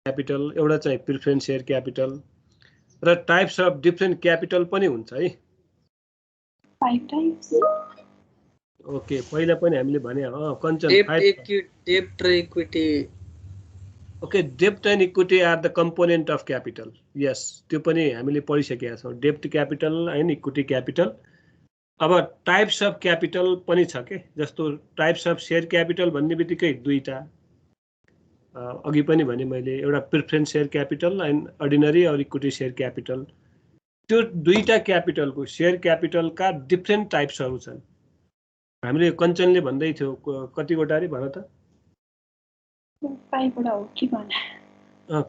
Capital, एउटा चाहिँ preference share capital र टाइप्स अफ डिफरेन्ट क्यापिटल पनि हुन्छ है। 5 टाइप्स। ओके, पहिला पनि हामीले भने कञ्चन डेब्ट र इक्विटी। ओके, डेब्ट and equity are the component of capital. Yes, त्यो पनि हामीले पढिसकेका छौँ, डेब्ट क्यापिटल एन्ड इक्विटी क्यापिटल। अब टाइप्स अफ क्यापिटल पनि छ के, जस्तो टाइप्स अफ सेयर क्यापिटल भन्ने बित्तिकै दुईटा, अघि पनि भने मैले, एउटा preference share capital and ordinary और इक्विटी सेयर क्यापिटल। त्यो दुईटा क्यापिटलको सेयर क्यापिटलका डिफ्रेन्ट टाइप्सहरू छन्। हामीले कञ्चनले भन्दै थियो कतिवटा रे भन त? 5 वटा हो कि भन?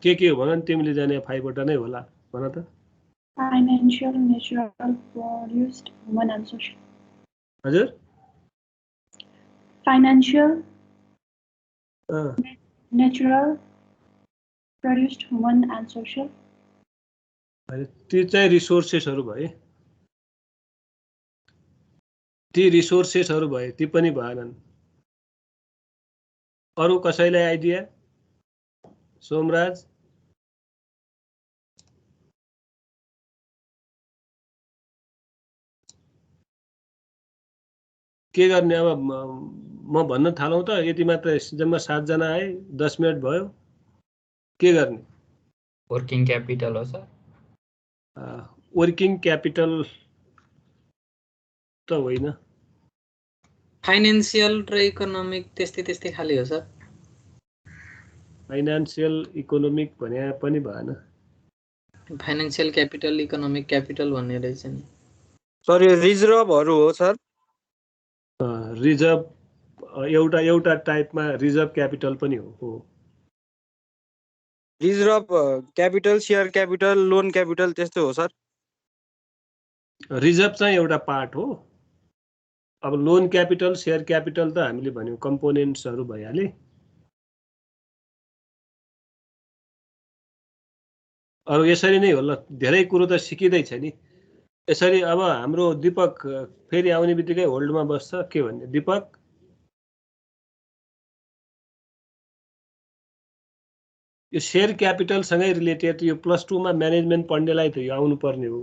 के हो भन, तिमीले जाने 5 वटा नै होला, भन त। Financial, natural, produced, human and social. हजुर, financial, natural, produced, human and social. ती चाहिँ रिसोर्सेसहरू भए, ती रिसोर्सेसहरू भए, ती पनि भएनन्। अरू कसैलाई आइडिया? सोमराज? के गर्ने अब? म भन्न थालौँ त, यति मात्र, जम्मा 7 जना आए, 10 मिनट भयो, के गर्ने? वर्किङ क्यापिटल हो सर। वर्किङ क्यापिटल त होइन, फाइनान्शियल र इकोनोमिक त्यस्तै खाली हो सर। फाइनान्शियल इकोनोमिक भने पनि भएन। फाइनान्शियल क्यापिटल, इकोनोमिक क्यापिटल भन्ने रहेछ नि सर। यो रिजर्भहरू हो सर। रिजर्भ एउटा टाइपमा रिजर्भ क्यापिटल पनि हो। Reserve capital, share capital, loan capital त्यस्तो हो सर। रिजर्भ चाहिँ एउटा पार्ट हो। अब लोन क्यापिटल, सेयर क्यापिटल त हामीले भन्यौँ कम्पोनेन्ट्सहरू भइहाले। अरू यसरी नै होला, धेरै कुरो त सिकिँदै छ नि यसरी। अब हाम्रो दीपक फेरि आउने बित्तिकै होल्डमा बस्छ, के भन्ने दीपक? यो सेयर क्यापिटलसँगै रिलेटेड, यो +2 मा म्यानेजमेन्ट पढ्नेलाई त यो आउनुपर्ने हो।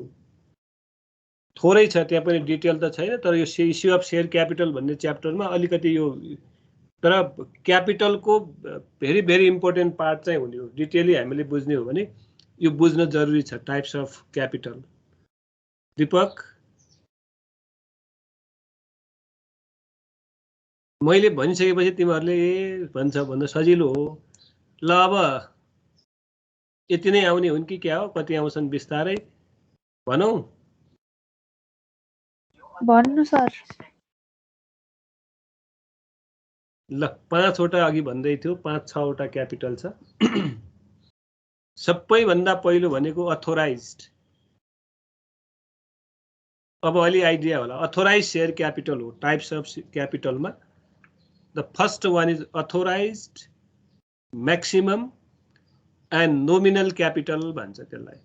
थोरै छ, त्यहाँ पनि डिटेल त छैन, तर यो इस्यु अफ सेयर क्यापिटल भन्ने च्याप्टरमा अलिकति यो, तर क्यापिटलको भेरी भेरी इम्पोर्टेन्ट पार्ट चाहिँ हुने हो। डिटेली हामीले बुझ्ने हो भने यो बुझ्न जरुरी छ, टाइप्स अफ क्यापिटल। दीपक, मैले भनिसकेपछि तिमीहरूले भन्छ भन्न सजिलो हो। ल अब यति नै आउने हुन् कि क्या हो? कति आउँछन् बिस्तारै भनौँ? भन्नु सर। ल, 5 वटा अघि भन्दै थियो, 5-6 वटा क्यापिटल छ। सबैभन्दा पहिलो भनेको अथोराइज्ड। अब अलि आइडिया होला, अथोराइज सेयर क्यापिटल हो टाइप्स अफ क्यापिटलमा। The first one is authorised maximum and nominal capital भन्छ त्यसलाई।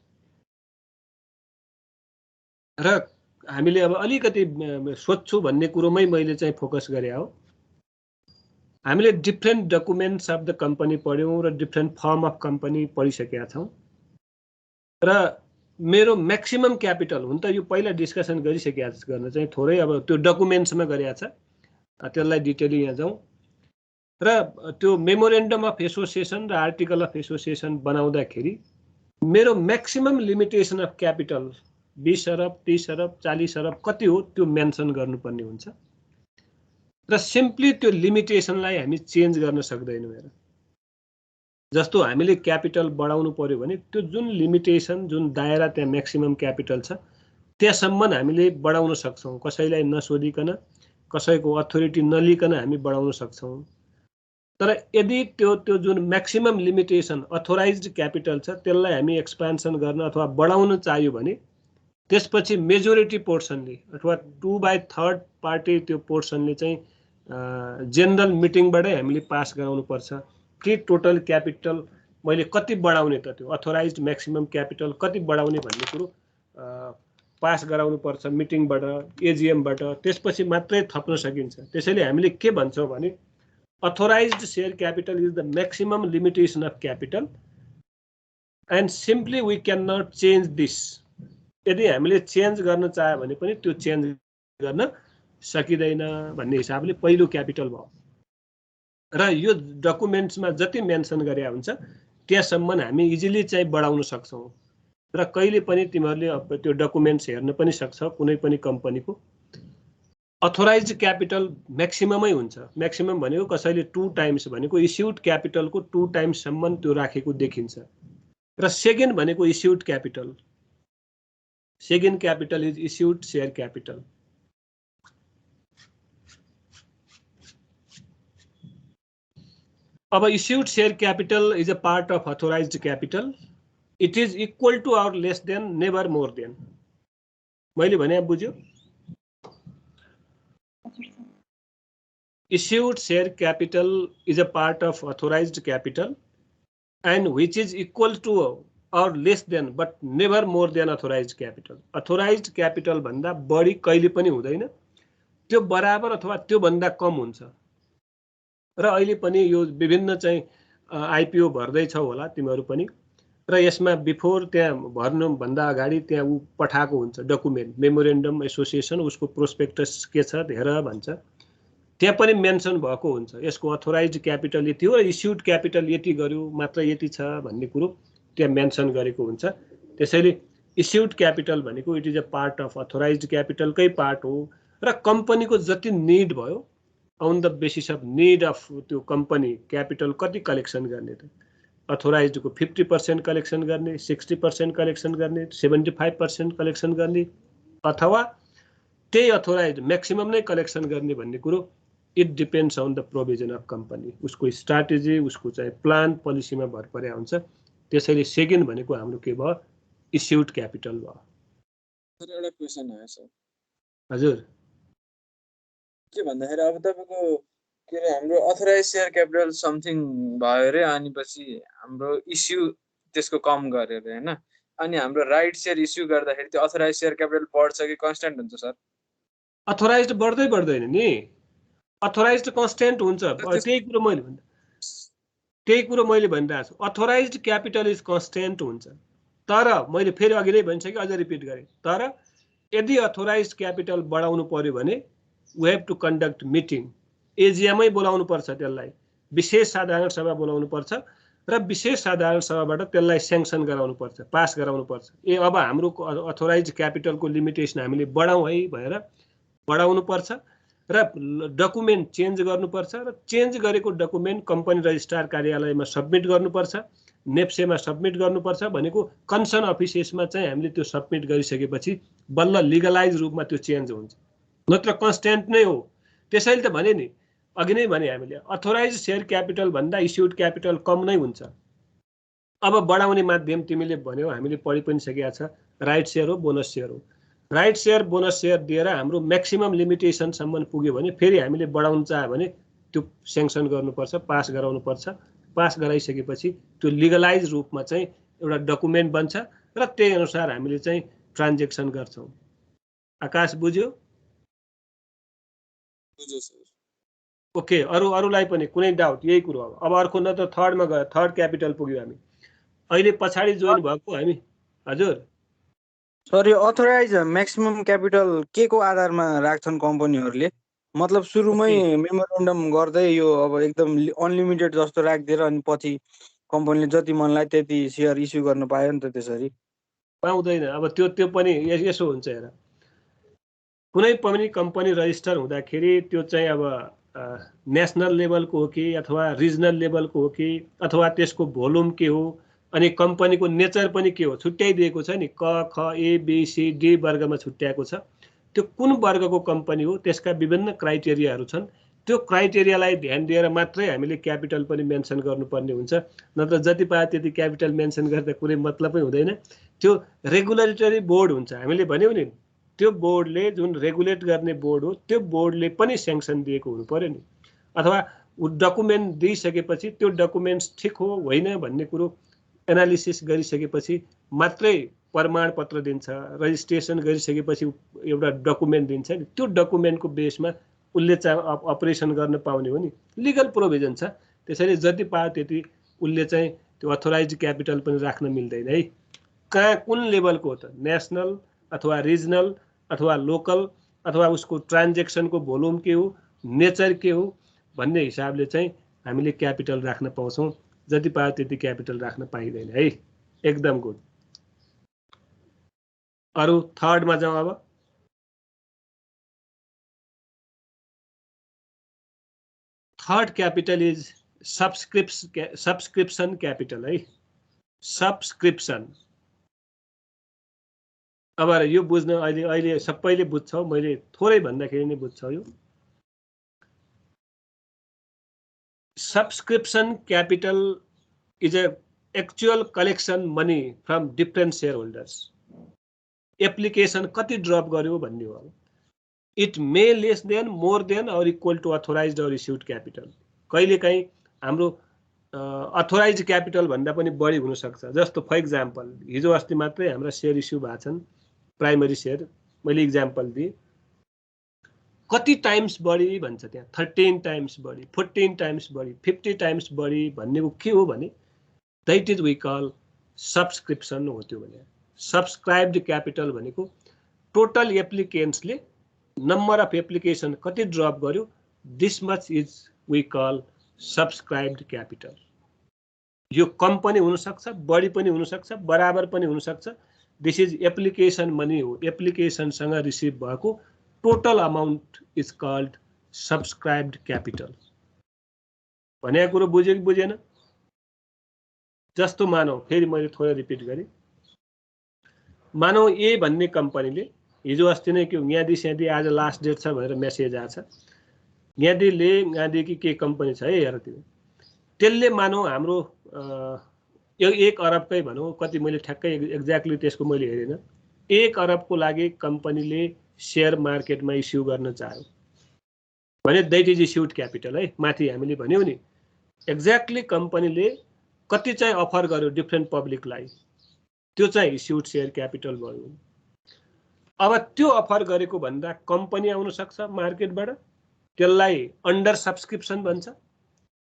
र हामीले अब अलिकति सोध्छु भन्ने कुरोमै मैले चाहिँ फोकस गरे हो। हामीले different documents of the company पढ्यौँ र डिफ्रेन्ट फर्म अफ कम्पनी पढिसकेका छौँ। र मेरो म्याक्सिमम क्यापिटल हुन त यो पहिला डिस्कसन गरिसकेका गर्न चाहिँ थोरै अब त्यो डकुमेन्ट्समा गरिएको छ, त्यसलाई डिटेली यहाँ जाउँ। र त्यो मेमोरेन्डम अफ एसोसिएसन र आर्टिकल अफ एसोसिएसन बनाउँदाखेरि मेरो म्याक्सिमम लिमिटेसन अफ क्यापिटल 20 अरब, 30 अरब, 40 अरब कति हो त्यो मेन्सन गर्नुपर्ने हुन्छ। र सिम्पली त्यो लिमिटेसनलाई हामी चेन्ज गर्न सक्दैनौँ। हेर, जस्तो हामीले क्यापिटल बढाउनु पर्यो भने त्यो जुन लिमिटेसन, जुन दायरा त्यहाँ म्याक्सिमम क्यापिटल छ त्यहाँसम्म हामीले बढाउन सक्छौँ। कसैलाई नसोधिकन, कसैको अथोरिटी नलिकन हामी बढाउन सक्छौँ। तर यदि त्यो जुन म्याक्सिमम लिमिटेसन अथोराइज्ड क्यापिटल छ त्यसलाई हामी एक्सपेन्सन गर्न अथवा बढाउन चाहियो भने त्यसपछि मेजोरिटी पोर्सनले अथवा 2/3 पार्टी त्यो पोर्सनले चाहिँ जेनरल मिटिङबाटै हामीले पास गराउनु पर्छ कि टोटल क्यापिटल मैले कति बढाउने त, त्यो अथोराइज्ड म्याक्सिमम क्यापिटल कति बढाउने भन्ने कुरो पास गराउनु पर्छ मिटिङबाट, एजिएमबाट। त्यसपछि मात्रै थप्न सकिन्छ। त्यसैले हामीले के भन्छौँ भने authorised share capital is the maximum limitation of capital and simply we can not change this. यदि हामीले चेन्ज गर्न चाह्यो भने पनि त्यो चेन्ज गर्न सकिँदैन भन्ने हिसाबले पहिलो क्यापिटल भयो। र यो डकुमेन्ट्समा जति मेन्सन गरे हुन्छ त्यहाँसम्म हामी इजिली चाहिँ बढाउन सक्छौँ। र कहिले पनि तिमीहरूले त्यो डकुमेन्ट्स हेर्न पनि सक्छौ। कुनै पनि कम्पनीको अथोराइज्ड क्यापिटल म्याक्सिममै हुन्छ। म्याक्सिमम भनेको कसैले 2 टाइम्स भनेको इस्युड क्यापिटलको 2 टाइम्ससम्म त्यो राखेको देखिन्छ। र सेकेन्ड भनेको issued capital. Second capital is issued share capital. अब issued share capital is a part of authorised capital. It is equal to or less than never more than. मैले भने बुझ्यो? Issued share capital is a part of authorized capital and which is equal to or less than but never more than authorized capital. Authorized capital भन्दा बढी कहिले पनि हुँदैन, त्यो बराबर अथवा त्यो भन्दा कम हुन्छ। र अहिले पनि यो विभिन्न चाहिँ आइपिओ भर्दै छौ होला तिमीहरू पनि। र यसमा बिफोर त्यहाँ भर्नु भन्दा अगाडि त्यहाँ उ पठाएको हुन्छ डकुमेन्ट, मेमोरेन्डम एसोसिएसन, उसको प्रोस्पेक्टस के छ हेर भन्छ। त्यहाँ पनि मेन्सन भएको हुन्छ यसको अथोराइज्ड क्यापिटल यति हो र इस्युड क्यापिटल यति गर्यो मात्र यति छ भन्ने कुरो त्यहाँ मेन्सन गरेको हुन्छ। त्यसैले इस्युड क्यापिटल भनेको it is a part of authorised क्यापिटलकै पार्ट हो। र कम्पनीको जति निड भयो on the basis of need of त्यो कम्पनी क्यापिटल कति कलेक्सन गर्ने त अथोराइज्डको 50% कलेक्सन गर्ने, 60% कलेक्सन गर्ने, 75% कलेक्सन गर्ने अथवा त्यही अथोराइज्ड म्याक्सिमम नै कलेक्सन गर्ने भन्ने कुरो it depends on the provision of company. उसको स्ट्राटेजी, उसको चाहिँ प्लान पोलिसीमा भर परे हुन्छ। त्यसैले सेकेन्ड भनेको हाम्रो के भयो? इस्युड क्यापिटल भयो। सर एउटा क्वेशन आयो सर। हजुर के भन्दाखेरि अब तपाईको के रे हाम्रो अथोराइज शेयर क्यापिटल समथिङ भयो रे, अनि पछि हाम्रो इस्यु त्यसको कम गर्यो रे हैन, अनि हाम्रो राइट शेयर इस्यु गर्दाखेरि त्यो अथोराइज शेयर क्यापिटल बढ्छ कि कन्स्ट्यान्ट हुन्छ सर? अथोराइज्ड बढ्दै बढ्दैन नि, अथोराइज्ड कन्स्ट्यान्ट हुन्छ। त्यही कुरो मैले भनिरहेको छु, अथोराइज्ड क्यापिटल इज कन्स्ट्यान्ट हुन्छ। तर मैले फेरि अघि नै भनिसकेँ, अझ रिपिट गरेँ। तर यदि अथोराइज्ड क्यापिटल बढाउनु पर्यो भने we have to conduct meeting, एजिएमै बोलाउनु पर्छ, त्यसलाई विशेष साधारण सभा बोलाउनु पर्छ र विशेष साधारण सभाबाट त्यसलाई स्याङ्सन गराउनु पर्छ, पास गराउनु पर्छ। अब हाम्रो अथोराइज्ड क्यापिटलको लिमिटेसन हामीले बढाउँ है भनेर बढाउनु पर्छ र डकुमेन्ट चेन्ज गर्नुपर्छ र चेन्ज गरेको डकुमेन्ट कम्पनी रजिस्ट्रार कार्यालयमा सब्मिट गर्नुपर्छ, नेप्सेमा सब्मिट गर्नुपर्छ। भनेको कन्सर्न अफिसेसमा चाहिँ हामीले त्यो सब्मिट गरिसकेपछि बल्ल लिगलाइज रूपमा त्यो चेन्ज हुन्छ, नत्र कन्स्ट्यान्ट नै हो। त्यसैले त भने नि, अघि नै भने हामीले अथोराइज शेयर क्यापिटल भन्दा इस्युड क्यापिटल कम नै हुन्छ। अब बढाउने माध्यम तिमीले भन्यौ, हामीले पढि पनि सकेका छ, राइट शेयर हो, बोनस शेयर हो। राइट शेयर, बोनस शेयर दिएर हाम्रो म्याक्सिमम लिमिटेसनसम्म पुग्यो भने फेरि हामीले बढाउन चाह्यो भने त्यो स्याङ्सन गर्नुपर्छ, पास गराउनुपर्छ। पास गराइसकेपछि त्यो लिगलाइज रूपमा चाहिँ एउटा डकुमेन्ट बन्छ र त्यही अनुसार हामीले चाहिँ ट्रान्जेक्सन गर्छौँ। आकाश बुझ्यो? बुझ्यो सर। ओके, अरूलाई पनि कुनै डाउट? यही कुरो हो। अब अर्को न त थर्डमा गयो, थर्ड क्यापिटल पुग्यो हामी। अहिले पछाडि जोइन भएको हामी। हजुर सर, यो अथोराइज म्याक्सिमम क्यापिटल के को आधारमा राख्छन् कम्पनीहरूले? मतलब सुरुमै मेमोरेन्डम गर्दै यो अब एकदम अनलिमिटेड जस्तो राखिदिएर अनि पछि कम्पनीले जति मन लाग्यो त्यति सेयर इस्यु गर्न पायो नि त, त्यसरी पाउँदैन। अब त्यो पनि यसो हुन्छ हेर, कुनै पनि कम्पनी रजिस्टर हुँदाखेरि त्यो चाहिँ अब नेसनल लेभलको हो कि अथवा रिजनल लेभलको हो कि अथवा त्यसको भोल्युम के हो, अनि कम्पनीको नेचर पनि के हो छुट्याइदिएको छ नि। क, ख, ए, बी, सी, डी वर्गमा छुट्याएको छ। त्यो कुन वर्गको कम्पनी हो त्यसका विभिन्न क्राइटेरियाहरू छन्। त्यो क्राइटेरियालाई ध्यान दिएर मात्रै हामीले क्यापिटल पनि मेन्सन गर्नुपर्ने हुन्छ, नत्र जति पायो त्यति क्यापिटल मेन्सन गर्दा कुनै मतलबै हुँदैन। त्यो रेगुलेटरी बोर्ड हुन्छ, हामीले भन्यौँ नि, त्यो बोर्डले जुन रेगुलेट गर्ने बोर्ड हो त्यो बोर्डले पनि स्याङ्सन दिएको हुनु पर्यो नि। अथवा डकुमेन्ट दिइसकेपछि त्यो डकुमेन्ट्स ठिक हो होइन भन्ने कुरो एनालिसिस गरिसकेपछि मात्रै प्रमाणपत्र दिन्छ, रजिस्ट्रेसन गरिसकेपछि एउटा डकुमेन्ट दिन्छ नि। त्यो डकुमेन्टको बेसमा उसले चाहिँ अपरेसन गर्न पाउने हो नि, लिगल प्रोभिजन छ। त्यसैले जति पायो त्यति उसले चाहिँ त्यो अथोराइज्ड क्यापिटल पनि राख्न मिल्दैन है। कहाँ कुन लेभलको हो त, नेसनल अथवा रिजनल अथवा लोकल अथवा उसको ट्रान्जेक्सनको भोल्युम के हो, नेचर के हो भन्ने हिसाबले चाहिँ हामीले क्यापिटल राख्न पाउँछौँ। जति पायो त्यति क्यापिटल राख्न पाइँदैन है। एकदम गुड। अरु थर्डमा जाउँ अब। Third capital is subscription capital है। सब्सक्रिप्सन अब यो बुझ्न अहिले सबैले बुझ्छौ, मैले थोरै भन्दाखेरि नै बुझ्छौ। यो subscription capital is a actual collection money from different share holders. Application कति ड्रप गर्यो भन्ने हो। It may less than, more than और इक्वल टू अथोराइज्ड और इस्युड क्यापिटल। कहिलेकाहीँ हाम्रो अथोराइज्ड क्यापिटल भन्दा पनि बढी हुन सक्छ। जस्तो फर इक्जाम्पल हिजो अस्ति मात्रै हाम्रा शेयर इस्यु भएको छन्, प्राइमरी शेयर, मैले इक्जाम्पल दिएँ। कति टाइम्स बढी भन्छ त्यहाँ, 13 टाइम्स बढी, 14 टाइम्स बढी, 50 टाइम्स बढी भन्नेको के हो भने that is we call subscription हो। त्यो भने सब्सक्राइब्ड क्यापिटल भनेको टोटल एप्लिकेन्ट्सले नम्बर अफ एप्लिकेसन कति ड्रप गर्यो, this much is we call subscribed capital. यो कम पनि हुन सक्छ, बढी पनि हुन सक्छ, बराबर पनि हुन सक्छ। दिस इज एप्लिकेसन मनी हो। एप्लिकेसनसँग रिसिभ भएको total amount is called subscribed capital. भनेको कुरो बुझ्यो कि बुझेन? जस्तो मानौ, फेरि मैले थोरै रिपिट गरेँ। मानौ ए भन्ने कम्पनीले हिजो अस्ति नै के ज्ञादी स्यादी आज लास्ट डेट छ भनेर मेसेज आछ। ज्ञादीले, ज्ञादी कि के कम्पनी छ है हेर, त्यसले मानौ हाम्रो 1 अरबकै भनौँ, कति मैले ठ्याक्कै एक्ज्याक्टली त्यसको मैले हेरेन, 1 अरबको लागि कम्पनीले शेयर मार्केटमा इस्यु गर्न चाह्यो भने दैट इज इस्युड क्यापिटल है। माथि हामीले भन्यौ नि एक्ज्याक्टली कम्पनीले कति चाहिँ अफर गर्यो डिफ्रेन्ट पब्लिकलाई, त्यो चाहिँ इस्युड शेयर क्यापिटल भयो। अब त्यो अफर गरेको भन्दा कम पनि आउन सक्छ मार्केटबाट, त्यसलाई अन्डर सब्सक्रिप्सन भन्छ।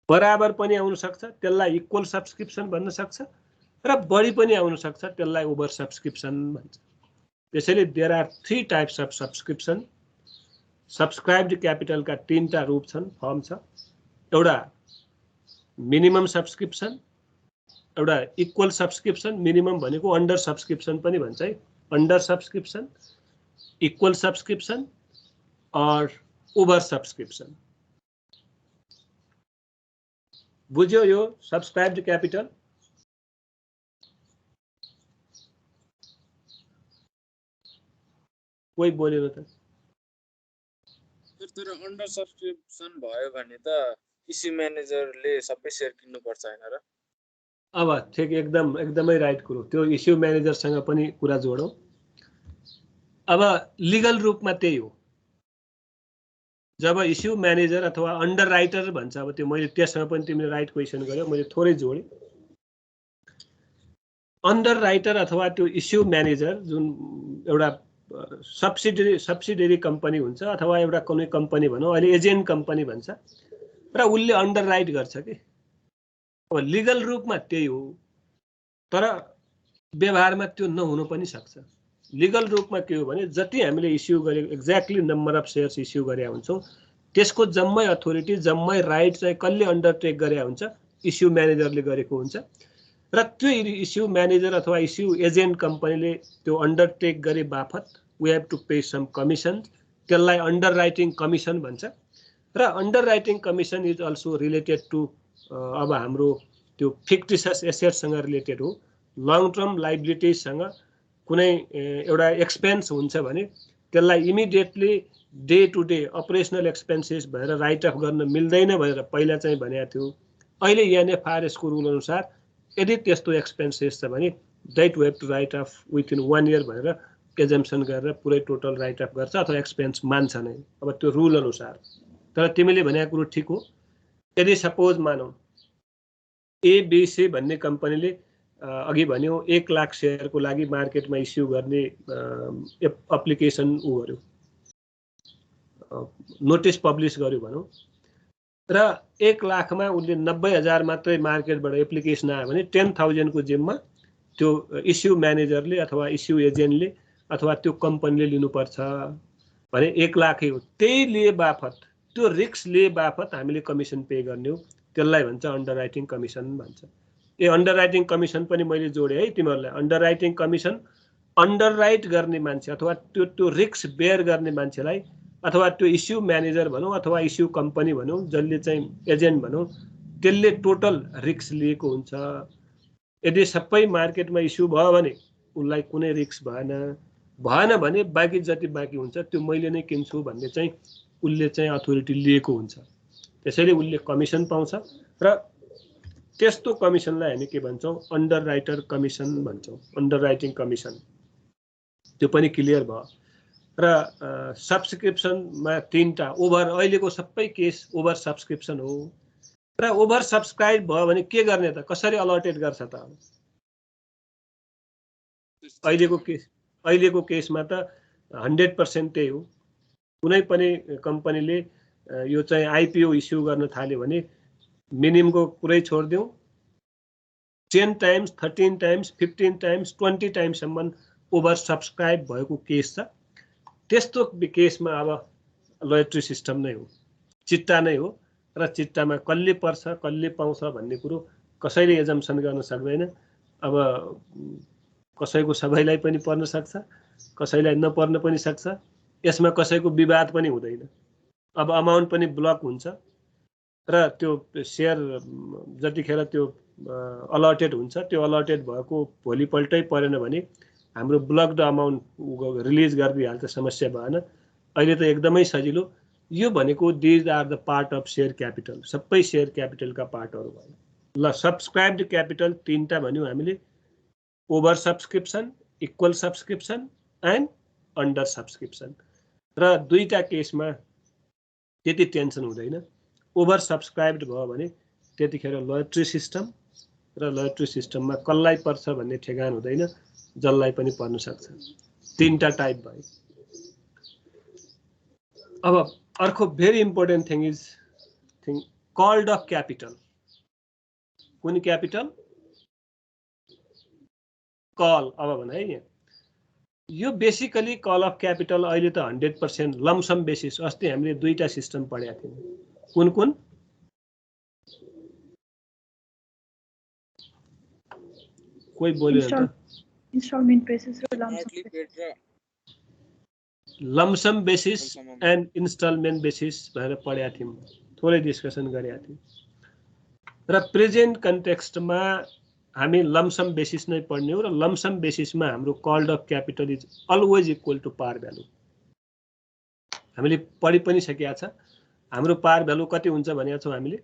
बराबर पनि आउन सक्छ, त्यसलाई इक्वल सब्सक्रिप्सन भन्न सक्छ, र बढी पनि आउन सक्छ, त्यसलाई ओभर सब्सक्रिप्सन भन्छ। त्यसैले there are 3 types of subscription. Subscribed क्यापिटलका 3टा रूप छन्, फर्म छ। एउटा मिनिमम सब्सक्रिप्सन, एउटा इक्वल सब्सक्रिप्सन, मिनिमम भनेको अन्डर सब्सक्रिप्सन पनि भन्छ है, अन्डर सब्सक्रिप्सन, इक्वल सब्सक्रिप्सन और ओभर सब्सक्रिप्सन। बुझ्यो यो सब्सक्राइब्ड क्यापिटल? कोही बोलेन त? तर अन्डर सब्सक्रिप्सन भयो भने त इस्यु म्यानेजरले सबै शेयर किन्नुपर्छ हैन र? अब ठिक, एकदमै राइट कुरो। त्यो इस्यु म्यानेजरसँग पनि कुरा जोडौँ। अब लिगल रूपमा त्यही हो। जब इस्यु म्यानेजर अथवा अन्डर राइटर भन्छ, अब त्यो मैले त्यससँग पनि तिमीले राइट क्वेसन गर्यो, मैले थोरै जोडेँ। अन्डर राइटर अथवा त्यो इस्यु म्यानेजर जुन एउटा सब्सिडियरी कम्पनी हुन्छ अथवा एउटा कुनै कम्पनी भनौँ, अहिले एजेन्ट कम्पनी भन्छ, र उसले अन्डर राइट गर्छ कि। अब लिगल रूपमा त्यही हो, तर व्यवहारमा त्यो नहुन पनि सक्छ। लिगल रूपमा के हो भने जति हामीले इस्यु गरेको exactly number of shares issue गरे हुन्छौँ, त्यसको जम्मै अथोरिटी, जम्मै राइट चाहिँ कसले अन्डरटेक गरे हुन्छ, इस्यु म्यानेजरले गरेको हुन्छ। र त्यो इस्यु म्यानेजर अथवा इस्यु एजेन्ट कम्पनीले त्यो अन्डरटेक गरे बापत we have to pay some commission, त्यसलाई अन्डर राइटिङ कमिसन भन्छ। र underwriting commission is also related to अब हाम्रो त्यो फिक्टिसियस एसेटसँग रिलेटेड हो। लङ टर्म लाइबिलिटिजसँग कुनै एउटा एक्सपेन्स हुन्छ भने त्यसलाई immediately day to day operational expenses भएर राइट अफ गर्न मिल्दैन भनेर पहिला चाहिँ भनेको थियो। अहिले एनएफआरएसको रुल अनुसार यदि त्यस्तो एक्सपेन्सेस छ भने that we have to write off within 1 year भनेर एजम्सन गरेर पुरै टोटल राइट अफ गर्छ अथवा एक्सपेन्स मान्छ नै, अब त्यो रुल अनुसार। तर तिमीले भनेको कुरो ठिक हो। यदि सपोज मानौ एबिसी भन्ने कम्पनीले अघि भन्यो 1 लाख शेयरको लागि मार्केटमा इस्यु गर्ने एप्लिकेसन उ गर्यो, नोटिस पब्लिस गर्यो भनौँ। र 1 लाखमा उसले 90,000 मात्रै मार्केटबाट एप्लिकेसन आयो भने 10,000 को जिम्मा त्यो इस्यु म्यानेजरले अथवा इस्यु एजेन्टले अथवा त्यो कम्पनीले लिनुपर्छ भने 1 लाखै हो। त्यही लिए बापत त्यो रिस्क लिए बापत हामीले कमिसन पे गर्ने हो। त्यसलाई भन्छ अन्डरराइटिङ कमिसन भन्छ। अन्डरराइटिङ कमिसन पनि मैले जोडे है तिमीहरूलाई। अन्डरराइटिङ कमिसन अन्डरराइट गर्ने मान्छे अथवा त्यो रिस्क बेयर गर्ने मान्छेलाई अथवा त्यो इस्यु म्यानेजर भनौँ अथवा इस्यु कम्पनी भनौँ जसले चाहिँ एजेन्ट भनौँ त्यसले टोटल रिस्क लिएको हुन्छ। यदि सबै मार्केटमा इस्यु भयो भने उसलाई कुनै रिस्क भएन भने बाँकी जति बाँकी हुन्छ त्यो मैले नै किन्छु भन्ने चाहिँ उसले चाहिँ अथोरिटी लिएको हुन्छ। त्यसैले उसले कमिसन पाउँछ र त्यस्तो कमिसनलाई हामी के भन्छौँ अन्डरराइटर कमिसन भन्छौँ। अन्डरराइटिङ कमिसन त्यो पनि क्लियर भयो। र सब्सक्रिप्सनमा 3टा ओभर अहिलेको सबै केस ओभर सब्सक्रिप्सन हो। र ओभर सब्सक्राइब भयो भने के गर्ने त कसरी अलर्टेड गर्छ त? अहिलेको केसमा त 100% त्यही हो। कुनै पनि कम्पनीले यो चाहिँ आइपिओ इस्यु गर्न थाल्यो भने मिनिममको कुरै छोडिदिउँ 10 टाइम्स 13 टाइम्स 15 टाइम्स 20 टाइम्ससम्म ओभर सब्सक्राइब भएको केस छ। त्यस्तो केसमा अब लोयट्री सिस्टम नै हो, चिट्टा नै हो। र चिट्टामा कसले पर्छ कसले पाउँछ भन्ने कुरो कसैले एजम्सन गर्न सक्दैन। अब कसैको सबैलाई पनि पर्न सक्छ, कसैलाई नपर्न पनि सक्छ। यसमा कसैको विवाद पनि हुँदैन। अब अमाउन्ट पनि ब्लक हुन्छ र त्यो सेयर जतिखेर त्यो अलर्टेड हुन्छ त्यो अलर्टेड भएको भोलिपल्टै परेन भने हाम्रो ब्लक्ड अमाउन्ट रिलिज गरिदिइहाल्छ, समस्या भएन। अहिले त एकदमै सजिलो। यो भनेको these are the part of share capital, सबै सेयर क्यापिटलका पार्टहरू भयो। ल सब्सक्राइब्ड क्यापिटल 3टा भन्यौँ हामीले, over subscription, equal subscription and under subscription. र 2टा केसमा त्यति टेन्सन हुँदैन। ओभर सब्सक्राइब्ड भयो भने त्यतिखेर लोयट्री सिस्टम र लोयट्री सिस्टममा कसलाई पर्छ भन्ने ठेगान हुँदैन, जसलाई पनि पर्न सक्छ। 3टा टाइप भयो। अब अर्को very important thing called of capital. कुन क्यापिटल? कल। अब भन है यहाँ यो बेसिकली कल अफ क्यापिटल अहिले त 100% लमसम बेसिस। अस्ति हामीले 2टा सिस्टम पढेका थियौँ। कुन कुन? कोही बोल्यो त? इन्स्टलमेन्ट बेसिस र lump sum basis and instalment basis भनेर पढेका थियौँ, थोरै डिस्कसन गरेका थियौँ। र प्रेजेन्ट कन्टेक्स्टमा हामी लमसम बेसिस नै पढ्ने हो। र लमसम बेसिसमा हाम्रो called of capital is always equal to par value. हामीले पढि पनि सकेका छ। हाम्रो पार भ्यालु कति हुन्छ भनेका छौँ हामीले?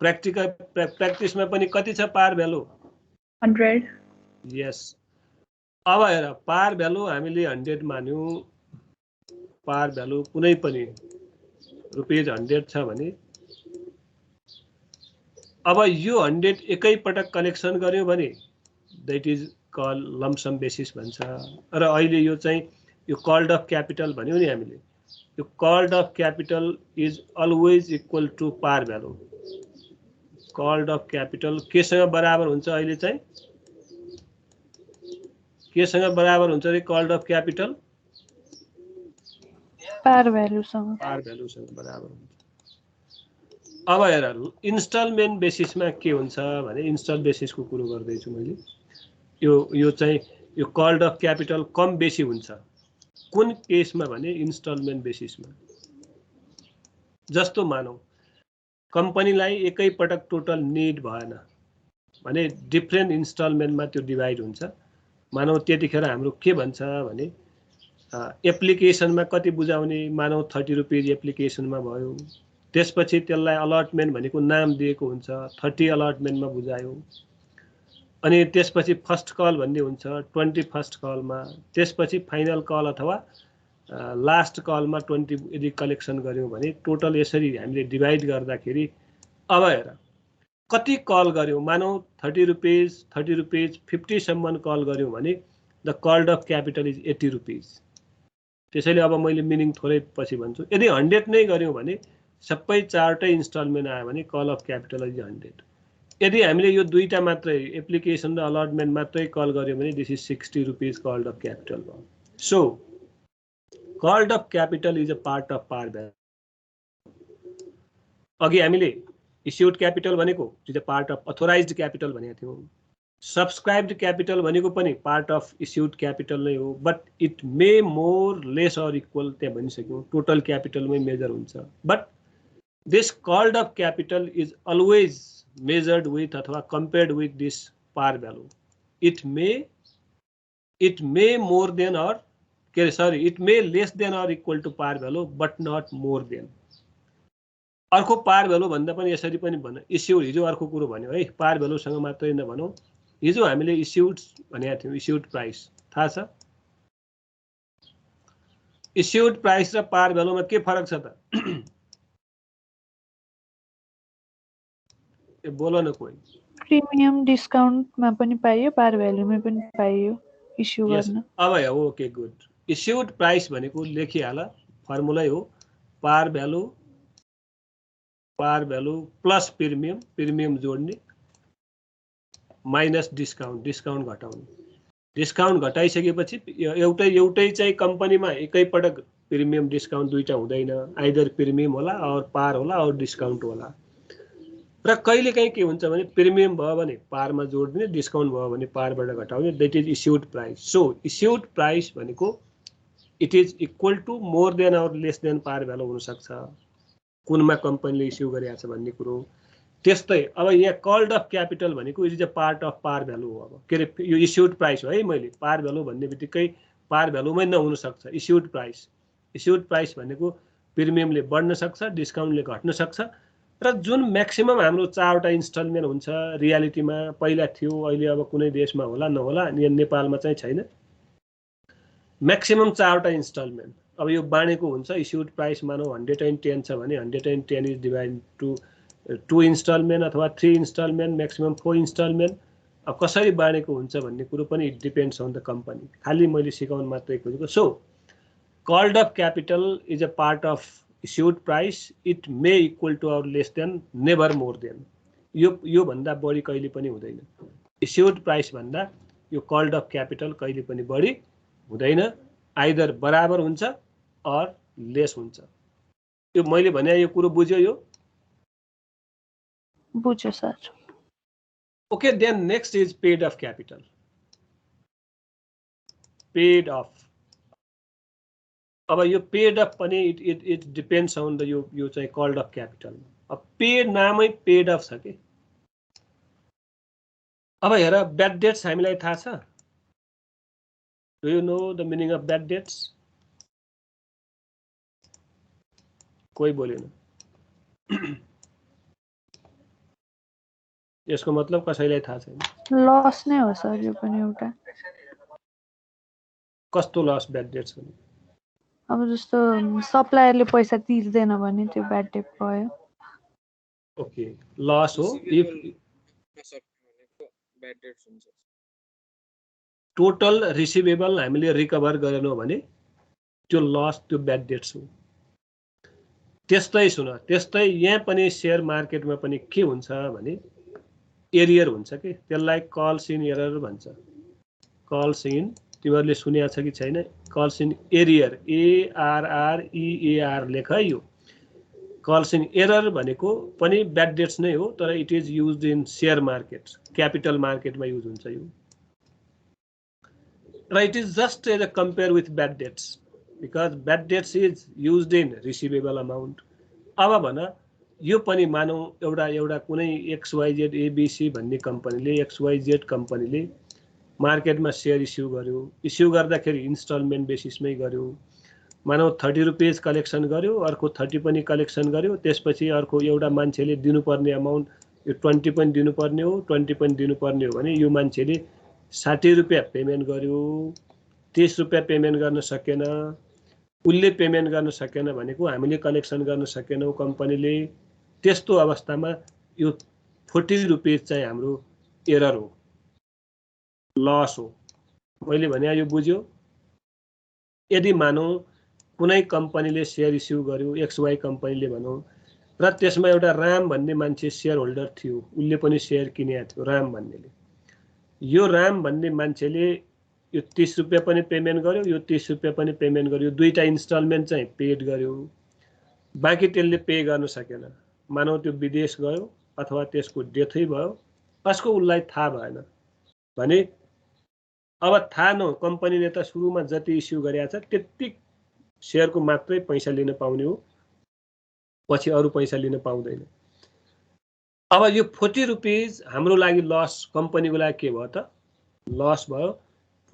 प्र्याक्टिसमा पनि कति छ पार भ्यालु? 100। यस। अब हेर पार भ्यालु हामीले 100 मान्यौँ। पार भ्यालु कुनै पनि ₹100 छ भने अब यो 100 एकै पटक कलेक्सन गर्यो भने that is call lump sum basis भन्छ। र अहिले यो चाहिँ यो कल्ड अफ क्यापिटल भन्यो नि हामीले, यो called of capital is always equal to par value. Called of capital केसँग बराबर हुन्छ? अहिले चाहिँ केसँग बराबर हुन्छ रे कल्ड अफ क्यापिटल? पार भ्यालुसँग। पार भ्यालुसँग बराबर हुन्छ। अब हेर इन्स्टलमेन्ट बेसिसमा के हुन्छ भने इन्स्टल बेसिसको कुरो गर्दैछु मैले। यो चाहिँ यो कल्ड अफ क्यापिटल कम बेसी हुन्छ। कुन केसमा भने इन्स्टलमेन्ट बेसिसमा। जस्तो मानौँ कम्पनीलाई एकै पटक टोटल निड भएन भने डिफ्रेन्ट इन्स्टलमेन्टमा त्यो डिभाइड हुन्छ। मानौँ त्यतिखेर हाम्रो के भन्छ भने एप्लिकेसनमा कति बुझाउने, मानौँ 30 रुपियाँ एप्लिकेसनमा भयो। त्यसपछि त्यसलाई अलर्टमेन्ट भनेको नाम दिएको हुन्छ, 30 अलर्टमेन्टमा बुझायो। अनि त्यसपछि फर्स्ट कल भन्ने हुन्छ 21st कलमा। त्यसपछि फाइनल कल अथवा लास्ट कलमा 20 यदि कलेक्सन गऱ्यौँ भने टोटल यसरी हामीले डिभाइड गर्दाखेरि अब हेर कति कल गऱ्यौँ, मानौँ 30 रुपियाँ 50 सम्म कल गऱ्यौँ भने the called of capital is 80 रुपियाँ। त्यसैले अब मैले मिनिङ थोरै पछि भन्छु। यदि 100 नै गर्यौं भने सबै चारटै इन्स्टलमेन्ट आयो भने कल अफ क्यापिटल इज 100। यदि हामीले यो दुईटा मात्रै एप्लिकेसन र अलटमेन्ट मात्रै कल गर्यौं भने this is 60 rupees called of capital भयो। So called of capital is a part of par value. अघि हामीले इस्युड क्यापिटल भनेको is a part of authorised capital भनेको थियौं। सब्सक्राइब्ड क्यापिटल भनेको पनि पार्ट अफ इस्युड क्यापिटल नै हो, but it may more less or equal त्यहाँ भनिसक्यौं, टोटल क्यापिटलमै मेजर हुन्छ। But this called of capital is always measured with अथवा compared with this par value. It may more than or it may less than or equal to par value but not more than. अर्को पार value भन्दा पनि यसरी पनि भन्न, issued हिजो अर्को कुरो भन्यो है, पार भ्यालु सँग मात्रै नभनौं। हिजो हामीले इस्युड भनेको थियौं, इस्युड प्राइस थाहा छ? इस्युड प्राइस र पार भ्यालुमा के फरक छ त? बोलो न कोही। प्रिमियम डिस्काउन्टमा पनि पाइयो, पार भ्यालुमा पनि पाइयो इस्यु गर्न। अब ओके गुड। इस्युड प्राइस भनेको लेखिहाल, फर्मुलै हो पार भ्यालु प्लस प्रिमियम, प्रिमियम जोड्ने माइनस डिस्काउन्ट, डिस्काउन्ट घटाउने। डिस्काउन्ट घटाइसकेपछि एउटै चाहिँ कम्पनीमा एकैपटक प्रिमियम डिस्काउन्ट दुईटा हुँदैन, आइदर प्रिमियम होला और पार होला और डिस्काउन्ट होला। र कहिलेकाहीँ के हुन्छ भने प्रिमियम भयो भने पारमा जोड्दिने, डिस्काउन्ट भयो भने पारबाट घटाउने, that is issued price. So issued price भनेको it is equal to more than और लेस देन पार भ्यालु हुन सक्छ, कुनमा कम्पनीले इस्यु गरेको छ भन्ने कुरो। त्यस्तै अब यहाँ कल्ड अफ क्यापिटल भनेको is a part of par value हो। अब के अरे यो इस्युड प्राइस हो है, मैले पार भ्यालु भन्ने बित्तिकै पार भ्यालुमै नहुन सक्छ। इस्युड प्राइस भनेको प्रिमियमले बढ्न सक्छ, डिस्काउन्टले घट्न सक्छ। र जुन म्याक्सिमम हाम्रो चारवटा इन्स्टलमेन्ट हुन्छ रियालिटीमा, पहिला थियो, अहिले अब कुनै देशमा होला नहोला, नेपालमा चाहिँ छैन, म्याक्सिमम चारवटा इन्स्टलमेन्ट। अब यो बाँडेको हुन्छ, इस्युड प्राइस मानौ 110 छ भने 110 इज डिभाइड टु 2 इन्स्टलमेन्ट अथवा 3 इन्स्टलमेन्ट, म्याक्सिमम 4 इन्स्टलमेन्ट। अब कसरी बाँडेको हुन्छ भन्ने कुरो पनि it depends on the company, खालि मैले सिकाउन मात्रै खोजेको। So called of capital is a part of issued price, it may equal to or less than, never more than. यो भन्दा बढी कहिले पनि हुँदैन। issued price भन्दा यो called of capital कहिले पनि बढी हुँदैन, आइदर बराबर हुन्छ और लेस हुन्छ। यो मैले भने यो कुरो बुझ्यो? यो बुझ्यो sir. Okay, then next is paid of capital. Paid of, अब यो पेड अफ पनि इट डिपेन्ड्स अन द यो चाहिँ कल्ड अफ क्यापिटल। अब पेड नामै पेड अफ छ के। अब हेर, ब्याड डेट्स हामीलाई थाहा छ? Do you know the meaning of bad debts? कोही बोलेन। यसको मतलब कसैलाई थाहा छैन। लस नै हो सर यो पनि एउटा। कस्तो लस ब्याड डेट्स भने? अब जस्तो सप्लायरले पैसा तिर्दैन भने त्यो ब्याड डेट भयो। ओके, लस हो इफ ब्याड डेट्स हुन्छ। टोटल रिसिभेबल हामीले रिकभर गरेनौं भने त्यो लस, त्यो ब्याड डेट्स हो। त्यस्तै सुन, त्यस्तै यहाँ पनि शेयर मार्केटमा पनि के हुन्छ भने एरियर हुन्छ के, त्यसलाई कल्स इन एरर भन्छ। कल्स इन, तिमीहरूले सुनेको छ कि छैन? कल्स इन एरियर, ARREAR लेख है। यो कल्स इन एरर भनेको पनि ब्याड डेट्स नै हो, तर it is used in share market, capital मार्केटमा युज हुन्छ यो। र it is just as a compare with bad debts, because bad debts is used in receivable amount. अब भन, यो पनि मानौ एउटा कुनै XYZ ABC भन्ने कम्पनीले, XYZ कम्पनीले मार्केटमा शेयर इस्यु गर्यो। इस्यु गर्दाखेरि इन्स्टलमेन्ट बेसिसमै गर्यो। मानौ 30 रुपैयाँ कलेक्सन गर्यो, अर्को 30 पनि कलेक्सन गर्यो, त्यसपछि अर्को एउटा मान्छेले दिनुपर्ने अमाउन्ट यो 20 पनि दिनुपर्ने हो, 20 पनि दिनुपर्ने हो भने यो मान्छेले 60 रुपैयाँ पेमेन्ट गर्यो, 30 रुपैयाँ पेमेन्ट गर्न सकेन। उसले पेमेन्ट गर्न सकेन भनेको हामीले कलेक्सन गर्न सकेनौं कम्पनीले। त्यस्तो अवस्थामा यो 40 रुपैयाँ चाहिँ हाम्रो एरर हो, लस हो। मैले भने यो बुझ्यो? यदि मानौ कुनै कम्पनीले सेयर इस्यु गर्यो, XY कम्पनीले भनौँ, र त्यसमा एउटा राम भन्ने मान्छे सेयर होल्डर थियो, उसले पनि सेयर किनेको थियो राम भन्नेले। यो राम भन्ने मान्छेले यो 30 रुपैयाँ पनि पेमेन्ट गर्यो, यो 30 रुपैयाँ पनि पेमेन्ट गर्यो, दुईटा इन्स्टलमेन्ट चाहिँ पेड गर्यो। बाँकी त्यसले पे गर्न सकेन, मानौ त्यो विदेश गयो अथवा त्यसको डेथै भयो, कसको उसलाई थाहा भएन भने अब थाहा न कम्पनीले त सुरुमा जति इस्यु गरेको छ त्यति सेयरको मात्रै पैसा लिन पाउने हो, पछि अरू पैसा लिन पाउँदैन। अब यो 40 रुपीज हाम्रो लागि लस, कम्पनीको लागि के भयो त? लस भयो।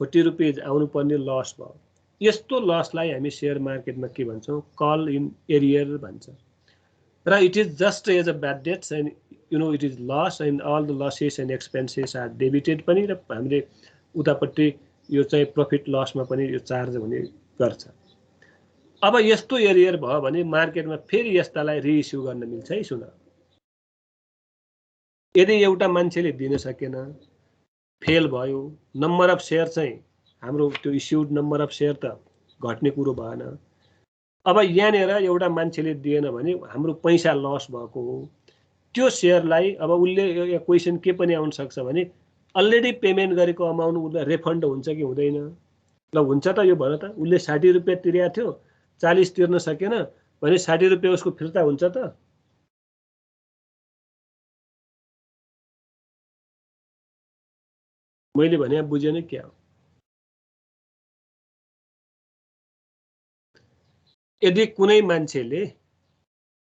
40 रुपीज आउनुपर्ने लस भयो। यस्तो लसलाई हामी सेयर मार्केटमा के भन्छौँ? कल इन एरियर भन्छ। र it is just as a bad debts and you know it is loss and all the losses and expenses are debited पनि, र हामीले उतापट्टि यो चाहिँ प्रफिट लसमा पनि यो चार्ज हुने गर्छ। अब यस्तो एरियर भयो भने मार्केटमा फेरि यस्तालाई रिइस्यु गर्न मिल्छ है। सुन, यदि एउटा मान्छेले दिन सकेन, फेल भयो, नम्बर अफ सेयर चाहिँ हाम्रो त्यो इस्युड नम्बर अफ सेयर त घट्ने कुरो भएन। अब यहाँनिर एउटा मान्छेले दिएन भने हाम्रो पैसा लस भएको हो। त्यो सेयरलाई अब उसले क्वेसन के पनि आउन सक्छ भने अलरेडी पेमेन्ट गरेको अमाउन्ट उसलाई रिफन्ड हुन्छ कि हुँदैन? ल हुन्छ त, यो भन त, उसले 60 रुपैयाँ तिरेको थियो, 40 तिर्न सकेन भने 60 रुपैयाँ उसको फिर्ता हुन्छ त? मैले भने बुझेन क्या हो? यदि कुनै मान्छेले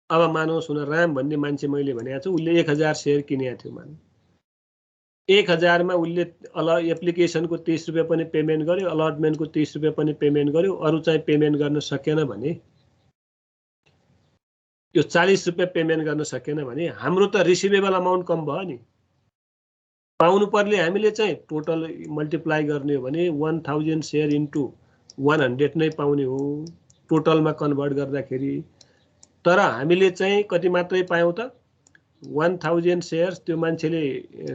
अब मानौ सुन, राम भन्ने मान्छे मैले भनेको छु, उसले 1000 सेयर किनेको थियो मानौ, 1000 मा उसले एप्लिकेसनको 30 रुपैयाँ पनि पेमेन्ट गर्यो, अलटमेन्टको 30 रुपैयाँ पनि पेमेन्ट गर्यो, अरू चाहिँ पेमेन्ट गर्न सकेन भने, यो 40 रुपैयाँ पेमेन्ट गर्न सकेन भने हाम्रो त रिसिभेबल अमाउन्ट कम भयो नि। पाउनु पर्ने हामीले चाहिँ टोटल मल्टिप्लाई गर्ने हो भने 1000 सेयर इन्टु 100 नै पाउने हो टोटलमा कन्भर्ट गर्दाखेरि। तर हामीले चाहिँ कति मात्रै पायौँ त? 1000 सेयर्स, त्यो मान्छेले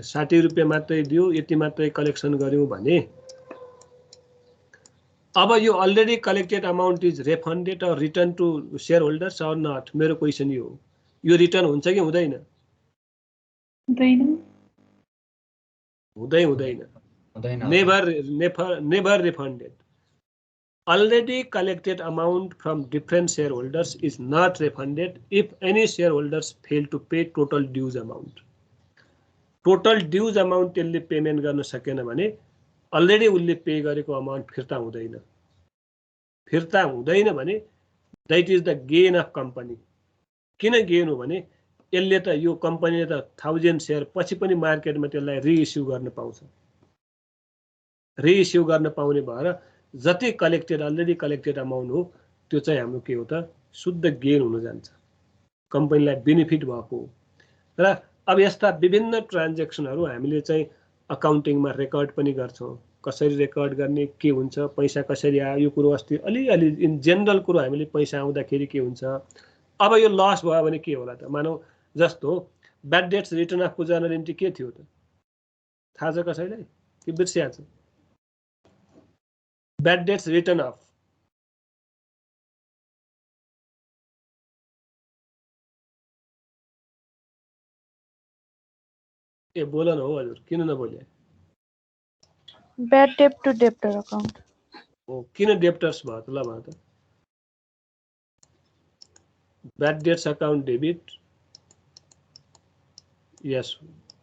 60 रुपैयाँ मात्रै दियो, यति मात्रै कलेक्सन गर्यौँ भने अब यो already collected amount is refunded or return to shareholders or not? मेरो क्वेसन यो हो, यो रिटर्न हुन्छ कि हुँदैन? हुँदैन। Never refunded. Already collected amount from different shareholders is not refunded if any shareholders fail to pay total dues amount. Total dues amount त्यसले payment गर्न सकेन भने अलरेडी उसले पे गरेको अमाउन्ट फिर्ता हुँदैन। फिर्ता हुँदैन भने that is the gain of company. किन गेन हो भने यसले त यो कम्पनीले त 1000 सेयर पछि पनि मार्केटमा त्यसलाई रिइस्यु गर्न पाउँछ। रिइस्यु गर्न पाउने भएर जति कलेक्टेड अलरेडी कलेक्टेड अमाउन्ट हो त्यो चाहिँ हाम्रो के हो त? शुद्ध गेन हुन जान्छ, कम्पनीलाई बेनिफिट भएको हो। र अब यस्ता विभिन्न ट्रान्जेक्सनहरू हामीले चाहिँ अकाउन्टिङमा रेकर्ड पनि गर्छौँ। कसरी रेकर्ड गर्ने, के हुन्छ, पैसा कसरी आयो, यो कुरो अस्ति अलिअलि इन जेनरल कुरो हामीले पैसा आउँदाखेरि के हुन्छ। अब यो लस भयो भने के होला त? मानौ जस्तो ब्याड डेट्स रिटर्न अफको जर्नल एन्ट्री के थियो त? थाहा छ कसैलाई कि बिर्सिया छ? Bad debts written off. ए बोल न हो हजुर, किन नबोले? Bad debt to debtor account. हो, किन डेप्टर्स भयो त? ल भन त। Bad debts account debit. यस,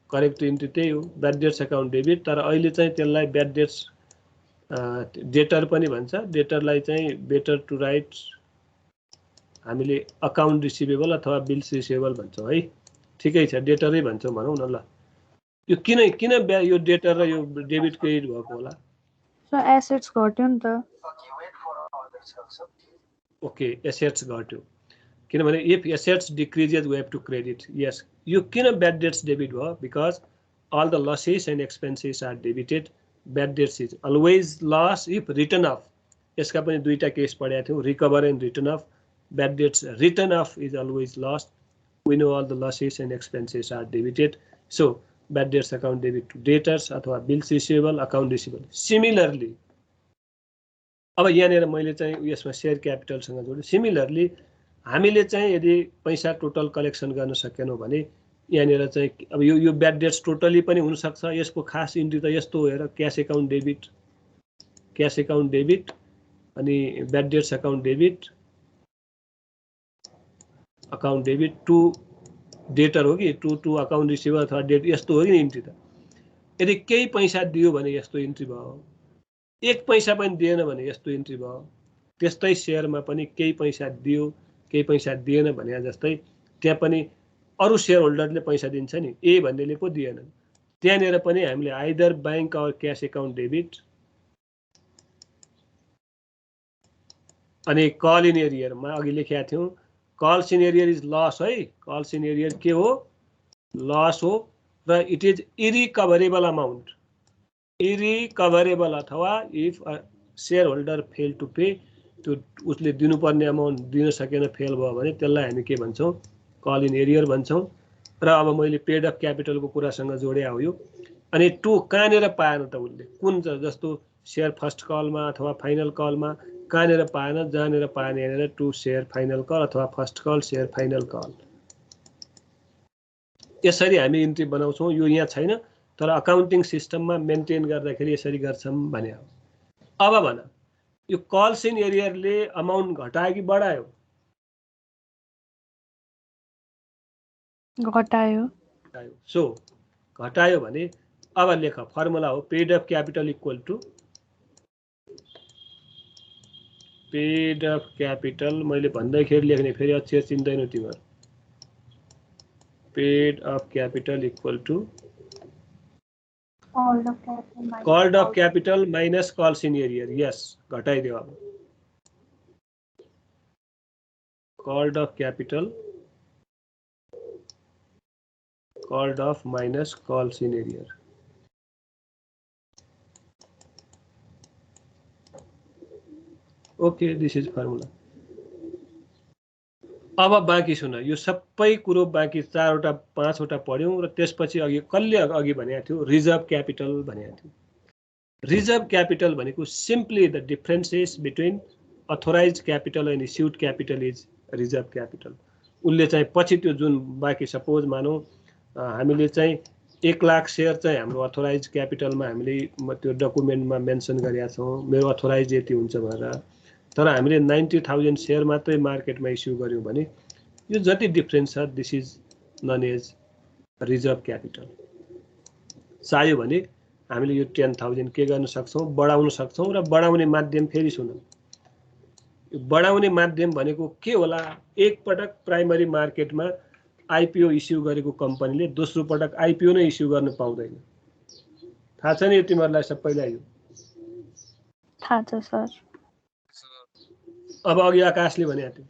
करेक्ट इन्ट्री त्यही हो, ब्याड डेट्स अकाउन्ट डेबिट। तर अहिले चाहिँ त्यसलाई ब्याड डेट्स डेटर पनि भन्छ। डेटरलाई चाहिँ बेटर टु राइट हामीले अकाउन्ट रिसिभेबल अथवा बिल्स रिसिभेबल भन्छौँ है। ठिकै छ, डेटरै भन्छौँ भनौँ न। ल यो किन यो डेटर र यो डेबिट क्रेडिट भएको होला? So assets घट्यो नि त। ओके, एसेट्स घट्यो, किनभने if assets decreases we have to credit. Yes, यो किन ब्याड डेट्स डेबिट भयो? Because all the losses and expenses are debited. Bad debts is always loss if written off. यसका पनि दुईटा केस पढेका थियौँ, recover and written off. Bad debts written off is always loss. We know all the losses and expenses are debited. So bad debts account debit to debtors अथवा bills receivable, account receivable. Similarly अब यहाँनिर मैले चाहिँ यसमा share क्यापिटलसँग जोडेँ। Similarly हामीले चाहिँ यदि पैसा टोटल कलेक्सन गर्न सकेनौँ भने यहाँनिर चाहिँ अब यो ब्याड डेट्स टोटली पनि हुनसक्छ। यसको खास इन्ट्री त यस्तो हो, हेर, क्यास एकाउन्ट डेबिट अनि bad debts account debit to debtor हो कि टु अकाउन्ट रिसिभर अथवा डेट, यस्तो हो कि इन्ट्री त। यदि केही पैसा दियो भने यस्तो इन्ट्री भयो, एक पैसा पनि दिएन भने यस्तो इन्ट्री भयो। त्यस्तै सेयरमा पनि केही पैसा दियो केही पैसा दिएन भने जस्तै त्यहाँ पनि अरू सेयर होल्डरले पैसा दिन्छ नि, ए भन्नेले पो दिएन, त्यहाँनिर पनि हामीले either bank or cash account debit अनि कल इन एरियरमा अघि लेखेका थियौँ। Calls in arrear is loss है, कल्स इन एरियर के हो, लस हो र it is irrecoverable amount, irrecoverable अथवा if share holder fail to pay, त्यो उसले दिनुपर्ने अमाउन्ट दिन सकेन, फेल भयो भने त्यसलाई हामी के भन्छौँ, कल इन एरियर भन्छौँ। र अब मैले पेड अफ क्यापिटलको कुरासँग जोडे हो यो। अनि टु कहाँनिर पाएन त उसले, कुन जस्तो सेयर फर्स्ट कलमा अथवा फाइनल कलमा कहाँनिर पाएन, जहाँनिर पाएन यहाँनिर टु सेयर फाइनल कल अथवा first call share final call, यसरी हामी इन्ट्री बनाउँछौँ। यो यहाँ छैन तर अकाउन्टिङ सिस्टममा मेन्टेन गर्दाखेरि यसरी गर्छौँ भने हो। अब भन, यो कल्स इन एरियरले अमाउन्ट घटायो कि बढायो? घटायो। सो घटायो भने अब लेख, फर्मुला हो paid of capital equal to paid of capital, मैले भन्दैखेरि लेख्ने, फेरि अक्षर चिन्दैनौ तिमीहरू। Paid of capital equal to called of capital minus calls in arrear. Yes, घटाइदियो। अब called of capital, called of minus calls in arrear. Okay, this is formula. अब बाँकी सुन, यो सबै कुरो बाँकी 4वटा 5वटा पढ्यौँ र त्यसपछि अघि कसले अघि भनेको थियो, रिजर्भ क्यापिटल भनेको थियो। रिजर्भ क्यापिटल भनेको simply the differences between authorise capital and issued capital is reserve capital. उसले चाहिँ पछि त्यो जुन बाँकी सपोज मानौँ हामीले चाहिँ 1 लाख सेयर चाहिँ हाम्रो अथोराइज क्यापिटलमा हामीले त्यो डकुमेन्टमा मेन्सन गरेका छौँ, मेरो अथोराइज यति हुन्छ भनेर, तर हामीले 90,000 सेयर मात्रै मार्केटमा इस्यु गर्यौँ भने यो जति डिफरेन्स छ, this is known as reserve capital. चाहियो भने हामीले यो 10,000 के गर्न सक्छौँ, बढाउन सक्छौँ। र बढाउने माध्यम फेरि सुनौँ, यो बढाउने माध्यम भनेको के होला, एकपटक प्राइमरी मार्केटमा आइपिओ इस्यु गरेको कम्पनीले दोस्रो पटक आइपिओ नै इस्यु गर्न पाउँदैन। थाहा छ नि तिमीहरूलाई सबैलाई? यो थाहा छ सर। अब अघि आकाशले भनेको थियो,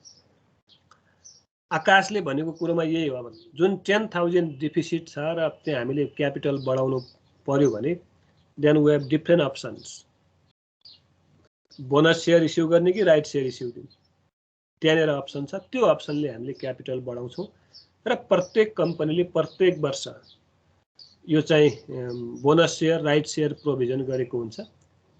आकाशले भनेको कुरोमा यही हो। अब जुन 10,000 डिफिसिट छ र त्यहाँ हामीले क्यापिटल बढाउनु पर्यो भने then we have different options. Bonus share issue गर्ने कि राइट सेयर इस्यु गर्ने, त्यहाँनिर अप्सन छ। त्यो अप्सनले हामीले क्यापिटल बढाउँछौँ र प्रत्येक कम्पनीले प्रत्येक वर्ष यो चाहिँ bonus share right share provision गरेको हुन्छ।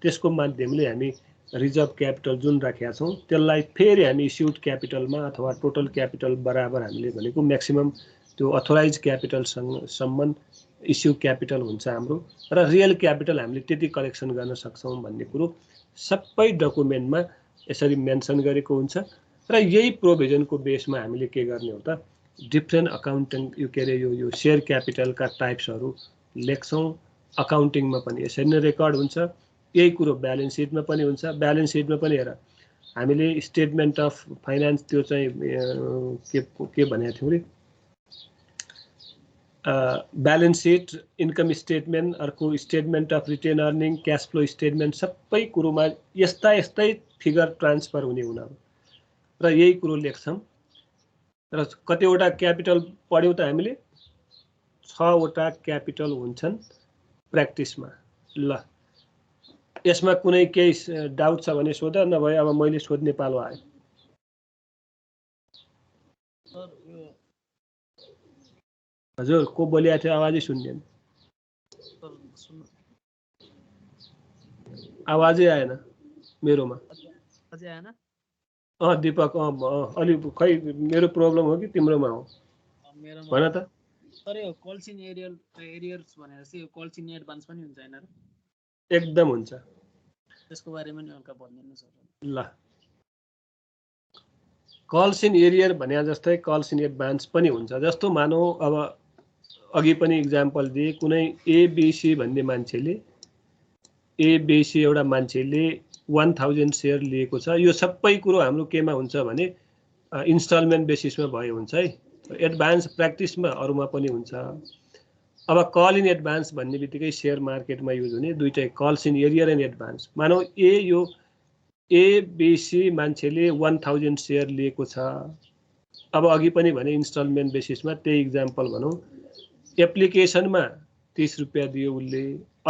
त्यसको माध्यमले हामी रिजर्भ क्यापिटल जुन राखेका छौँ त्यसलाई फेरि हामी इस्युड क्यापिटलमा अथवा टोटल क्यापिटल बराबर हामीले भनेको म्याक्सिमम त्यो अथोराइज क्यापिटलसँग सम्बन्ध इस्यु क्यापिटल हुन्छ हाम्रो, र रियल क्यापिटल हामीले त्यति कलेक्सन गर्न सक्छौँ भन्ने कुरो सबै डकुमेन्टमा यसरी मेन्सन गरेको हुन्छ। र यही प्रोभिजनको बेसमा हामीले के गर्ने हो त, डिफ्रेन्ट अकाउन्टिङ यो के अरे यो सेयर क्यापिटलका टाइप्सहरू लेख्छौँ। अकाउन्टिङमा पनि यसरी नै रेकर्ड हुन्छ। यही कुरो ब्यालेन्स सिटमा पनि हुन्छ। ब्यालेन्स सिटमा पनि हेर, हामीले स्टेटमेन्ट अफ फाइनान्स त्यो चाहिँ के भनेको थियौँ रे, ब्यालेन्स सिट, इन्कम स्टेटमेन्ट, अर्को statement of retain earning, cash flow statement, सबै कुरोमा यस्तै फिगर ट्रान्सफर हुने हुन र यही कुरो लेख्छौँ। र कतिवटा क्यापिटल पढ्यौँ त हामीले, 6वटा क्यापिटल हुन्छन् प्र्याक्टिसमा। ल, यसमा कुनै केही डाउट छ भने सोध, नभए अब मैले सोध्ने पालो आयो। हजुर, को बोलिएको थियो? आवाजै सुन्दैन, आवाजै आएन मेरोमा। अझै आएन दिपक अलि खै मेरो प्रब्लम हो कि तिम्रोमा हो मेरोमा भन त तर यो कल्सिन एरियर्स भनेर चाहिँ यो कल्सिन एडभान्स पनि हुन्छ हैन र एकदम हुन्छ त्यसको बारेमा नि हल्का भनिदिनुस् ल कल्स इन एरियर भने जस्तै कल्स इन एडभान्स पनि हुन्छ जस्तो मानौ अब अघि पनि इक्जाम्पल दिए कुनै एबिसी भन्ने मान्छेले एबिसी एउटा मान्छेले 1000 शेयर लिएको छ यो सबै कुरो हाम्रो केमा हुन्छ भने इन्स्टलमेन्ट बेसिसमा भयो हुन्छ है एडभान्स प्र्याक्टिसमा अरूमा पनि हुन्छ अब कल इन एडभान्स भन्ने बित्तिकै शेयर मार्केटमा युज हुने दुईटै calls in arrear and advance मानौ यो एबिसी मान्छेले 1000 शेयर लिएको छ अब अघि पनि भने इन्स्टलमेन्ट बेसिसमा त्यही इक्जाम्पल भनौँ एप्लिकेसनमा 30 रुपैयाँ दियो उसले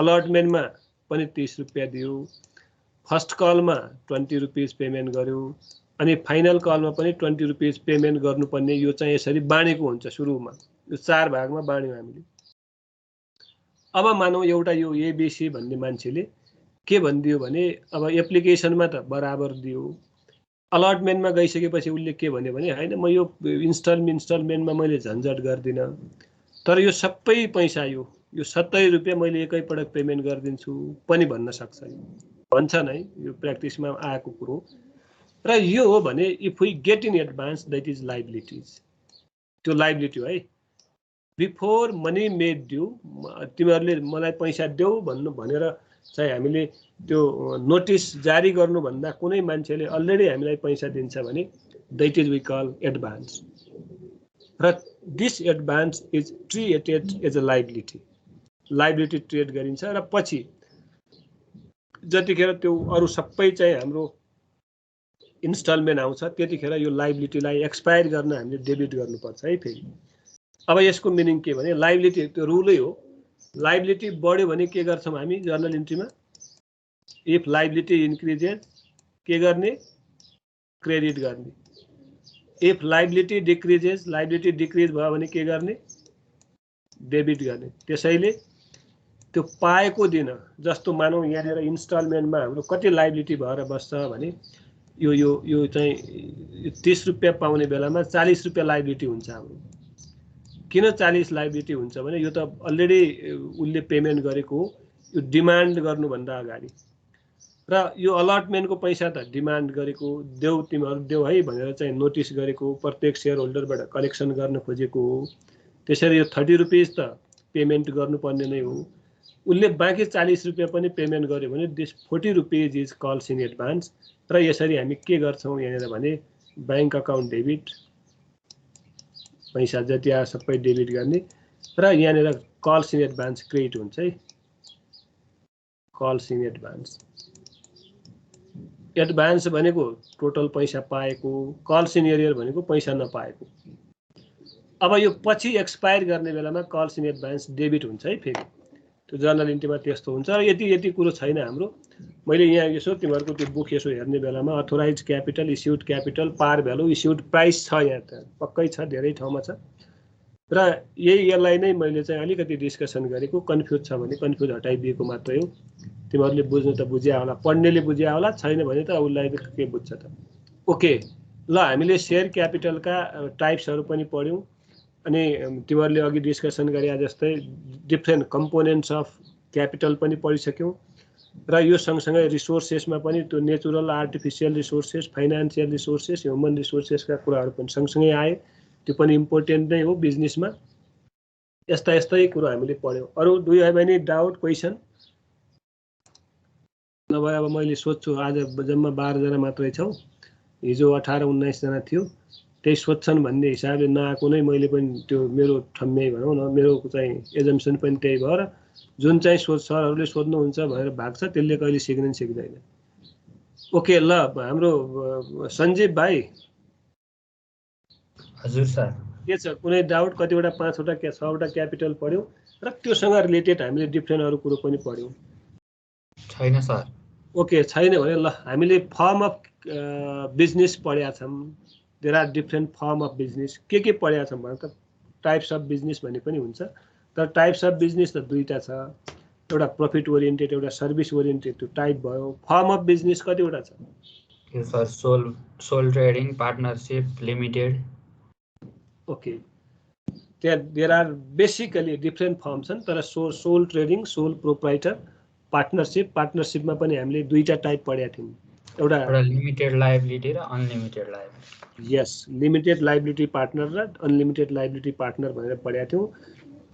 अलटमेन्टमा पनि 30 रुपैयाँ दियो फर्स्ट कलमा 20 रुपिस पेमेन्ट गर्यो अनि फाइनल कलमा पनि 20 रुपिस पेमेन्ट गर्नुपर्ने यो चाहिँ यसरी बाँडेको हुन्छ सुरुमा यो 4 भागमा बाँड्यौँ हामीले अब मानौ एउटा यो एबिसी भन्ने मान्छेले के भनिदियो भने अब एप्लिकेसनमा त बराबर दियो अलटमेन्टमा गइसकेपछि उसले के भन्यो भने हैन म यो इन्स्टलमेन्टमा मैले झन्झट गर्दिनँ तर यो सबै पैसा यो 70 रुपैयाँ मैले एकैपटक पेमेन्ट गरिदिन्छु पनि भन्न सक्छ भन्छ नै यो प्र्याक्टिसमा आएको कुरो र यो हो भने if we get in advance that is liabilities त्यो लाइबिलिटी है बिफोर मनी मेड ड्यू तिमीहरूले मलाई पैसा देऊ भन्नु भनेर चाहिँ हामीले त्यो नोटिस जारी गर्नुभन्दा कुनै मान्छेले अलरेडी हामीलाई पैसा दिन्छ भने that is we call advance र this advance is treated as a liability treat गरिन्छ र पछि जतिखेर त्यो अरू सबै चाहिँ हाम्रो इन्स्टलमेन्ट आउँछ त्यतिखेर यो लाइबिलिटीलाई एक्सपायर गर्न हामीले डेबिट गर्नुपर्छ है फेरि अब यसको मिनिङ के भने लाइबिलिटी त्यो रुलै हो लाइबिलिटी बढ्यो भने के गर्छौँ हामी जर्नल इन्ट्रीमा इफ लाइबिलिटी इन्क्रिजेस के गर्ने क्रेडिट गर्ने if liability decreases liability decrease भयो भने के गर्ने डेबिट गर्ने त्यसैले त्यो पाएको दिन जस्तो मानौ यहाँनिर इन्स्टलमेन्टमा हाम्रो कति लाइबिलिटी भएर बस्छ भने यो चाहिँ 30 रुपैयाँ पाउने बेलामा 40 रुपैयाँ लाइबिलिटी हुन्छ हाम्रो किन 40 लाइबिलिटी हुन्छ भने यो त अलरेडी उसले पेमेन्ट गरेको हो यो डिमान्ड गर्नुभन्दा अगाडि र यो अलटमेन्टको पैसा त डिमान्ड गरेको देऊ तिमीहरू देऊ है भनेर चाहिँ नोटिस गरेको प्रत्येक शेयर होल्डरबाट कलेक्सन गर्न खोजेको हो त्यसरी यो 30 रुपिस त पेमेन्ट गर्नुपर्ने नै हो उसले बाँकी 40 रुपैयाँ पनि पेमेन्ट गर्यो भने this 40 rupees is calls in advance र यसरी हामी के गर्छौँ यहाँनिर भने ब्याङ्क अकाउन्ट डेबिट पैसा जति आयो सबै डेबिट गर्ने र यहाँनिर कल्स इन एडभान्स क्रेडिट हुन्छ है कल्स इन एडभान्स भनेको टोटल पैसा पाएको कल्स इन एरियर भनेको पैसा नपाएको अब यो पछि एक्सपायर गर्ने बेलामा कल्स इन एडभान्स डेबिट हुन्छ है फेरि त्यो जर्नल इन्ट्रीमा त्यस्तो हुन्छ र यति कुरो छैन हाम्रो मैले यहाँ यसो तिमीहरूको त्यो बुक यसो हेर्ने बेलामा अथोराइज क्यापिटल इस्युड क्यापिटल पार भ्यालु इस्युड प्राइस छ यहाँ त पक्कै छ धेरै ठाउँमा छ र यसलाई नै मैले चाहिँ अलिकति डिस्कसन गरेको कन्फ्युज छ भने कन्फ्युज हटाइदिएको मात्रै हो तिमीहरूले बुझ्नु त बुझ्या होला पढ्नेले बुझ्या होला छैन भने त उसलाई के बुझ्छ त ओके ल हामीले शेयर क्यापिटलका टाइप्सहरू पनि पढ्यौँ अनि तिमीहरूले अघि डिस्कसन गरे जस्तै डिफ्रेन्ट कम्पोनेन्ट्स अफ क्यापिटल पनि पढिसक्यौँ र यो सँगसँगै रिसोर्सेसमा पनि त्यो natural artificial resources financial resources human रिसोर्सेसका कुराहरू पनि सँगसँगै आए त्यो पनि इम्पोर्टेन्ट नै हो बिजनेसमा यस्तै कुरो हामीले पढ्यौँ अरू do you have any doubt question नभए अब मैले सोध्छु आज जम्मा 12 जना मात्रै छौँ हिजो 18-19 जना थियो त्यही सोध्छन् भन्ने हिसाबले नआएको नै मैले पनि त्यो मेरो ठम्मै भनौँ न मेरो चाहिँ एजम्सन पनि त्यही भएर जुन चाहिँ सरहरूले सोध्नुहुन्छ भनेर भाग्छ त्यसले कहिले सिक्दैन ओके ल हाम्रो सञ्जीव भाइ हजुर सर के छ कुनै डाउट कतिवटा 5वटा 6वटा क्यापिटल पढ्यौँ र त्योसँग रिलेटेड हामीले डिफ्रेन्ट अरू कुरो पनि पढ्यौँ छैन सर ओके छैन भने ल हामीले फर्म अफ बिजनेस पढेका छौँ there are different firm of business के पढेका छौँ भने त टाइप्स अफ बिजनेस भन्ने पनि हुन्छ तर टाइप्स अफ बिजनेस त दुईटा छ एउटा प्रफिट ओरिएन्टेड एउटा सर्भिस ओरिएन्टेड त्यो टाइप भयो फर्म अफ बिजनेस कतिवटा छ Yes, sir. Sole trading, partnership, limited. Okay. There are basically different forms छन् तर सोल ट्रेडिङ, सोल प्रोप्राइटर, पार्टनरसिपमा पनि हामीले दुईटा टाइप पढेका थियौँ। एउटा लिमिटेड लायबिलिटी र अनलिमिटेड लायबिलिटी। यस, लिमिटेड लायबिलिटी पार्टनर र अनलिमिटेड लायबिलिटी पार्टनर भनेर पढेका थियौँ।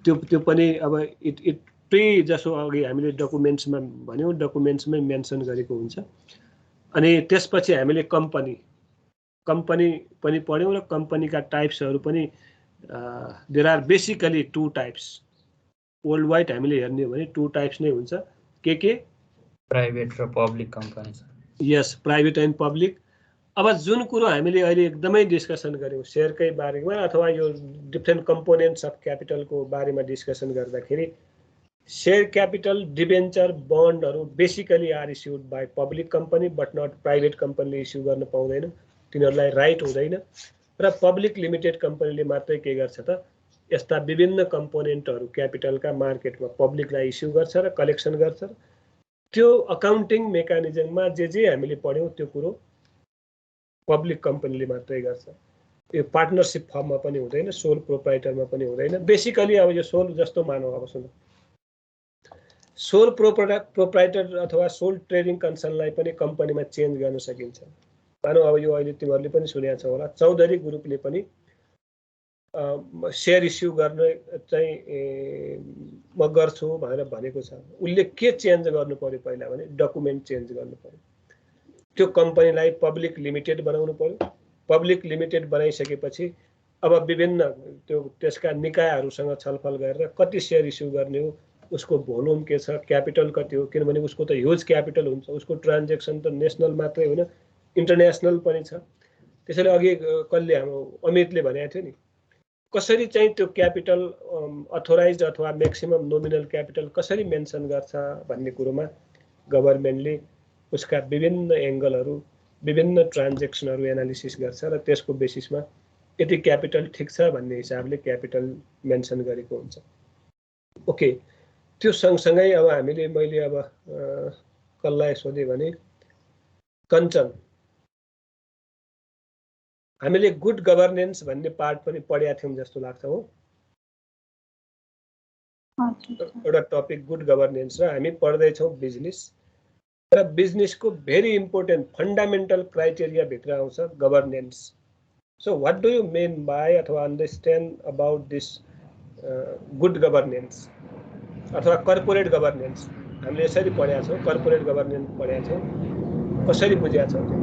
त्यो पनि अब इट प्री जसो अघि हामीले डकुमेन्ट्समा भन्यौँ, डकुमेन्ट्समै मेन्सन गरेको हुन्छ। अनि त्यसपछि हामीले कम्पनी पनि पढ्यौँ र कम्पनीका टाइप्सहरू पनि there are basically 2 types. World wide हामीले हेर्ने हो भने 2 टाइप्स नै हुन्छ। के प्राइभेट र पब्लिक कम्पनी छ। यस, प्राइभेट एन्ड पब्लिक। अब जुन कुरो हामीले अहिले एकदमै डिस्कसन गऱ्यौँ सेयरकै बारेमा अथवा यो डिफ्रेन्ट कम्पोनेन्ट्स अफ क्यापिटलको बारेमा डिस्कसन गर्दाखेरि शेयर क्यापिटल, डिबेन्चर, बन्डहरू basically are issued by public company but not private कम्पनीले इस्यु गर्न पाउँदैन, तिनीहरूलाई राइट हुँदैन। र पब्लिक लिमिटेड कम्पनीले मात्रै के गर्छ त यस्ता विभिन्न कम्पोनेन्टहरू क्यापिटलका मार्केटमा पब्लिकलाई इस्यु गर्छ र कलेक्सन गर्छ। त्यो अकाउन्टिङ मेकानिजममा जे हामीले पढ्यौँ त्यो कुरो पब्लिक कम्पनीले मात्रै गर्छ। यो पार्टनरसिप फर्ममा पनि हुँदैन, सोल प्रोप्राइटरमा पनि हुँदैन। बेसिकली अब यो सोल जस्तो मानौ, अब सुन, सोल प्रोप्राइटर अथवा सोल ट्रेडिङ कन्सर्नलाई पनि कम्पनीमा चेन्ज गर्न सकिन्छ। मानौ अब यो अहिले तिमीहरूले पनि सुनेका छौ होला, चौधरी ग्रुपले पनि सेयर इस्यु गर्ने चाहिँ म गर्छु भनेर भनेको छ। उसले के चेन्ज गर्नु पर्यो पहिला भने डकुमेन्ट चेन्ज गर्नु पर्यो। त्यो कम्पनीलाई पब्लिक लिमिटेड बनाउनु पर्यो। पब्लिक लिमिटेड बनाइसकेपछि अब विभिन्न त्यसका निकायहरूसँग छलफल गरेर कति सेयर इस्यु गर्ने हो, उसको भोल्युम के छ, क्यापिटल कति हो, किनभने उसको त ह्युज क्यापिटल हुन्छ। उसको ट्रान्जेक्सन त नेसनल मात्रै होइन, इन्टरनेसनल पनि छ। त्यसैले अघि कसले हाम्रो अमितले भनेको थियो नि, कसरी चाहिँ त्यो क्यापिटल अथोराइज अथवा म्याक्सिमम नोमिनल क्यापिटल कसरी मेन्सन गर्छ भन्ने कुरोमा गभर्मेन्टले उसका विभिन्न एङ्गलहरू, विभिन्न ट्रान्जेक्सनहरू एनालिसिस गर्छ र त्यसको बेसिसमा यति क्यापिटल ठिक छ भन्ने हिसाबले क्यापिटल मेन्सन गरेको हुन्छ। ओके, त्यो सँगसँगै अब मैले अब कसलाई सोधेँ भने कञ्चन, हामीले गुड गभर्नेन्स भन्ने पार्ट पनि पढेका थियौँ जस्तो लाग्छ हो। एउटा टपिक गुड गभर्नेन्स, र हामी पढ्दैछौँ बिजनेस, र बिजनेसको भेरी इम्पोर्टेन्ट फन्डामेन्टल क्राइटेरिया भित्र आउँछ governance. So what do you mean by अथवा understand about this good governance अथवा कर्पोरेट गभर्नेन्स। हामीले यसरी पढेका छौँ, कर्पोरेट गभर्नेन्स पढेका छौँ, कसरी बुझेका छौँ त्यो?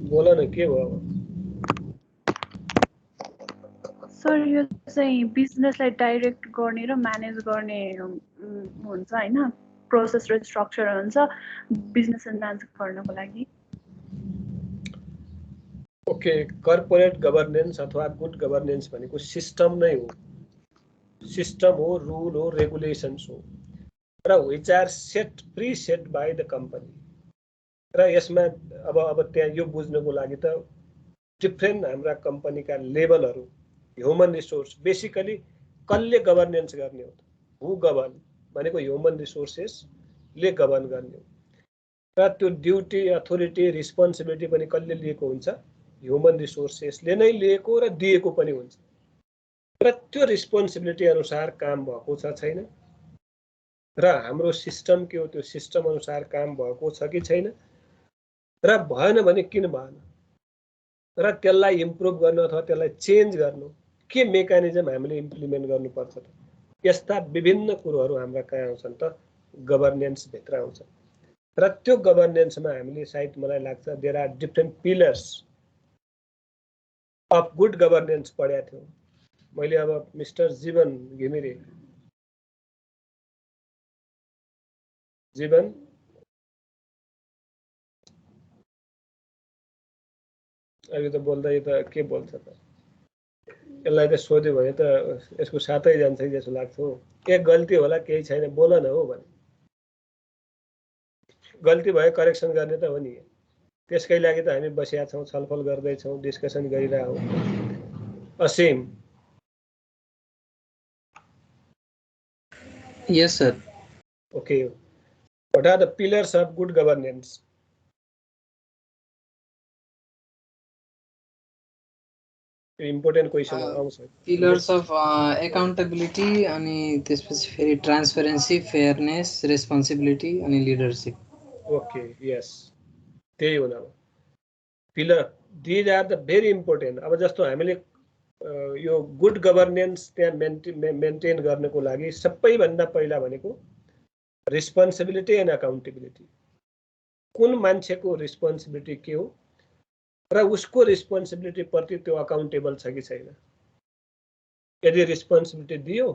बोल न, के भयो? सर, यो चाहिँ बिजनेसलाई डाइरेक्ट गर्ने र म्यानेज गर्ने हुन्छ हैन, प्रोसेस र स्ट्रक्चर हुन्छ बिजनेस एडभान्स गर्नको लागि। ओके, कर्पोरेट गभर्नेन्स अथवा गुड गभर्नेन्स भनेको सिस्टम नै हो, सिस्टम हो, रुल हो, रेगुलेसन्स हो, र which are set pre set by the company. र यसमा अब त्यहाँ यो बुझ्नको लागि त डिफ्रेन्ट हाम्रा कम्पनीका लेभलहरू, ह्युमन रिसोर्स, बेसिकली कसले गभर्नेन्स गर्ने हो, हु गभर्न भनेको ह्युमन रिसोर्सेसले गभर्न गर्ने हो। र त्यो ड्युटी, अथोरिटी, रिस्पोन्सिबिलिटी पनि कसले लिएको हुन्छ, ह्युमन रिसोर्सेसले नै लिएको र दिएको पनि हुन्छ। र त्यो रिस्पोन्सिबिलिटी अनुसार काम भएको छ छैन, र हाम्रो सिस्टम के हो, त्यो सिस्टम अनुसार काम भएको छ कि छैन, र भएन भने किन भएन, र त्यसलाई इम्प्रुभ गर्नु अथवा त्यसलाई चेन्ज गर्नु के मेकानिजम हामीले इम्प्लिमेन्ट गर्नुपर्छ त। यस्ता विभिन्न कुरोहरू हाम्रा कहाँ आउँछन् त, गभर्नेन्स भित्र आउँछ। र त्यो गभर्नेन्समा हामीले सायद मलाई लाग्छ there are different pillars of good governance पढेका थियौँ। मैले अब मिस्टर जीवन घिमिरे, जीवन अहिले त बोल्दा यो त के बोल्छ त, यसलाई त सोध्यो भने त यसको साथै जान्छ जस्तो लाग्छ हो। एक गल्ती होला, केही छैन, बोल न हो भने, गल्ती भयो करेक्सन गर्ने त हो नि। त्यसकै लागि त हामी बसेका छौँ, छलफल गर्दैछौँ, डिस्कसन गरिरहेको। असीम Yes, sir. Okay. What are the pillars of good governance? Important question. Pillars of accountability अनि त्यसपछि फेरि transparency, fairness, responsibility अनि leadership. Okay, yes. त्यही हो न. Pillar, these are the very important. अब जस्तो हामीले यो गुड गभर्नेन्स त्यहाँ मेन्टेन गर्नको लागि सबैभन्दा पहिला भनेको रिस्पोन्सिबिलिटी एन्ड अकाउन्टेबिलिटी. कुन मान्छेको रिस्पोन्सिबिलिटी के हो र उसको रिस्पोन्सिबिलिटी प्रति त्यो अकाउन्टेबल छ कि छैन. यदि रिस्पोन्सिबिलिटी दियो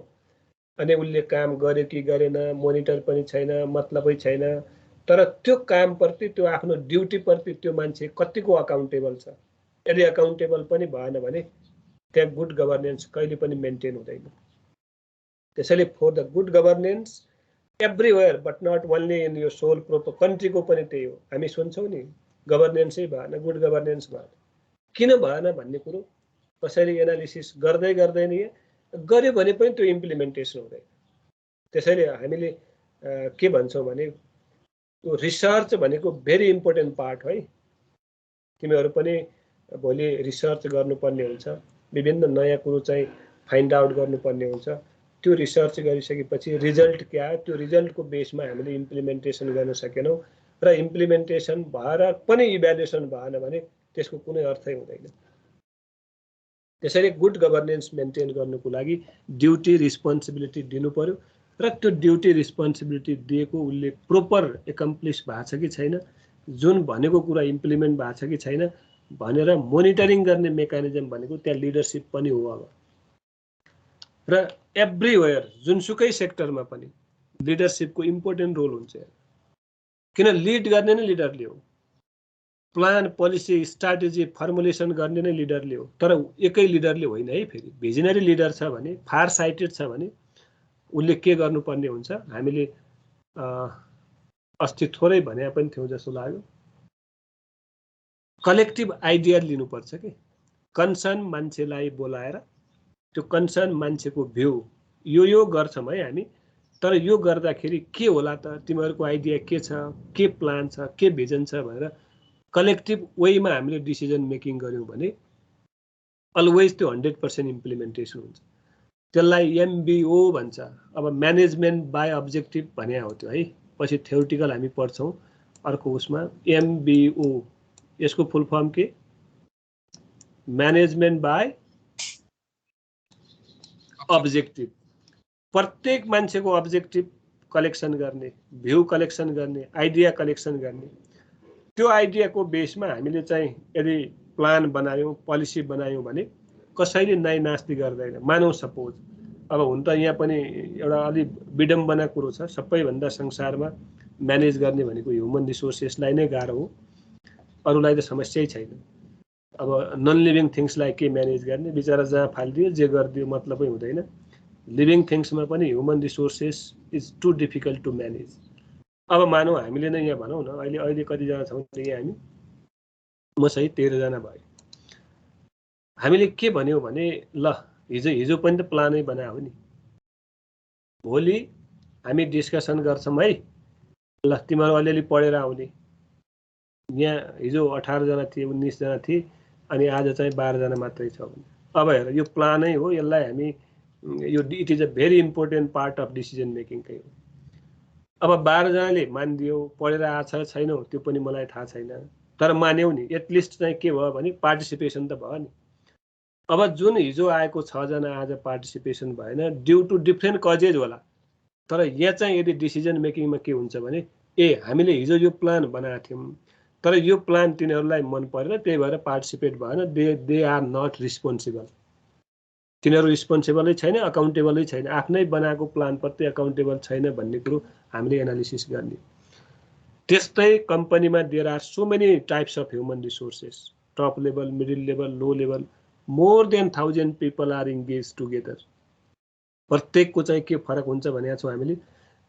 अनि उसले काम गर्यो कि गरेन, मोनिटर पनि छैन, मतलबै छैन, तर त्यो कामप्रति त्यो आफ्नो ड्युटीप्रति त्यो मान्छे कतिको अकाउन्टेबल छ. यदि अकाउन्टेबल पनि भएन भने त्यहाँ गुड गभर्नेन्स कहिले पनि मेन्टेन हुँदैन. त्यसैले for the good governance everywhere but not only in यो सोल प्रोपर कन्ट्रीको पनि त्यही हो. हामी सुन्छौँ नि गभर्नेन्सै भएन, गुड गभर्नेन्स भएन, किन भएन भन्ने कुरो कसैले एनालिसिस गर्दै गर्दैन. गर्यो भने पनि त्यो इम्प्लिमेन्टेसन हुँदैन. त्यसैले हामीले के भन्छौँ भने त्यो रिसर्च भनेको भेरी इम्पोर्टेन्ट पार्ट है. तिमीहरू पनि भोलि रिसर्च गर्नुपर्ने हुन्छ, विभिन्न नयाँ कुरो चाहिँ फाइन्ड आउट गर्नुपर्ने हुन्छ. त्यो रिसर्च गरिसकेपछि रिजल्ट के आयो, त्यो रिजल्टको बेसमा हामीले इम्प्लिमेन्टेसन गर्न सकेनौँ र इम्प्लिमेन्टेसन भएर पनि इभ्यालुएसन भएन भने त्यसको कुनै अर्थै हुँदैन. त्यसैले गुड गभर्नेन्स मेन्टेन गर्नुको लागि ड्युटी रिस्पोन्सिबिलिटी दिनु पर्यो र त्यो ड्युटी रिस्पोन्सिबिलिटी दिएको उसले प्रोपर एकम्प्लिस भएको छ कि छैन, जुन भनेको कुरा इम्प्लिमेन्ट भएको छ कि छैन भनेर मोनिटरिङ गर्ने मेकानिजम भनेको त्यहाँ लिडरसिप पनि हो. अब र एभ्रिवेयर जुनसुकै सेक्टरमा पनि लिडरसिपको इम्पोर्टेन्ट रोल हुन्छ. किन लिड गर्ने नै लिडरले हो. प्लान, पोलिसी, स्ट्राटेजी फर्मुलेसन गर्ने नै लिडरले हो. तर एकै लिडरले होइन है. फेरि भिजनरी लिडर छ भने, फार साइटेड छ भने उसले के गर्नुपर्ने हुन्छ. हामीले अस्ति थोरै भने पनि थियौँ जस्तो लाग्यो. कलेक्टिभ आइडिया लिनुपर्छ कि कन्सर्न मान्छेलाई बोलाएर त्यो कन्सर्न मान्छेको भ्यू यो गर्छौँ है हामी, तर यो गर्दाखेरि के होला त, तिमीहरूको आइडिया के छ, के प्लान छ, के भिजन छ भनेर कलेक्टिभ वेमा हामीले डिसिजन मेकिङ गऱ्यौँ भने अलवेज त्यो 100% इम्प्लिमेन्टेसन हुन्छ. त्यसलाई MBO भन्छ. अब म्यानेजमेन्ट बाई अब्जेक्टिभ भने हो त्यो है. पछि थ्योरिटिकल हामी पढ्छौँ अर्को उसमा. MBO यसको फुल फर्म के? Management by objective. प्रत्येक मान्छेको अब्जेक्टिभ कलेक्सन गर्ने, भ्यू कलेक्सन गर्ने, आइडिया कलेक्सन गर्ने. त्यो आइडियाको बेसमा हामीले चाहिँ यदि प्लान बनायौँ, पोलिसी बनायौँ भने कसैले नास्ति गर्दैन. मानौँ सपोज अब हुन त यहाँ पनि एउटा अलि विडम्बना कुरो छ. सबैभन्दा संसारमा म्यानेज गर्ने भनेको ह्युमन रिसोर्सेसलाई नै गाह्रो हो, अरूलाई त समस्यै छैन. अब नन लिभिङ थिङ्सलाई के म्यानेज गर्ने, बिचरा जहाँ फालिदियो जे गरिदियो मतलबै हुँदैन. लिभिङ थिङ्समा पनि human resources is too difficult to manage. अब मानौँ हामीले नै यहाँ भनौँ न, अहिले कतिजना छौँ यहाँ हामी, म सहित 13 जना भयो. हामीले के भन्यौँ भने ल हिजो पनि त प्लानै बनायो नि, भोलि हामी डिस्कसन गर्छौँ है. ल तिमीहरू अलिअलि पढेर आउने. यहाँ हिजो 18 जना थिए, 19 जना थिए, अनि आज चाहिँ 12 जना मात्रै छ भने अब हेर यो प्लानै हो. यसलाई हामी यो it is a very important part of decision मेकिङकै हो. अब 12 जनाले मानिदियो, पढेर आछ छैनौ त्यो पनि मलाई थाहा छैन, तर मान्यौ नि. एटलिस्ट चाहिँ के भयो भने पार्टिसिपेसन त भयो नि. अब जुन हिजो आएको 6 जना आज पार्टिसिपेसन भएन, ड्यु टु डिफ्रेन्ट कजेज होला. तर यहाँ चाहिँ यदि डिसिजन मेकिङमा के हुन्छ भने हामीले हिजो यो प्लान बनाएको थियौँ, तर यो प्लान तिनीहरूलाई मन परेन, त्यही भएर पार्टिसिपेट भएन. They are not responsible. तिनीहरू रिस्पोन्सिबलै छैन, अकाउन्टेबलै छैन, आफ्नै बनाएको प्लानप्रति अकाउन्टेबल छैन भन्ने कुरो हामीले एनालिसिस गर्ने. त्यस्तै कम्पनीमा there are so many types of human resources. Top level, middle level, low level, more than 1000 people are engage together. प्रत्येकको चाहिँ के फरक हुन्छ भनेको छौँ हामीले.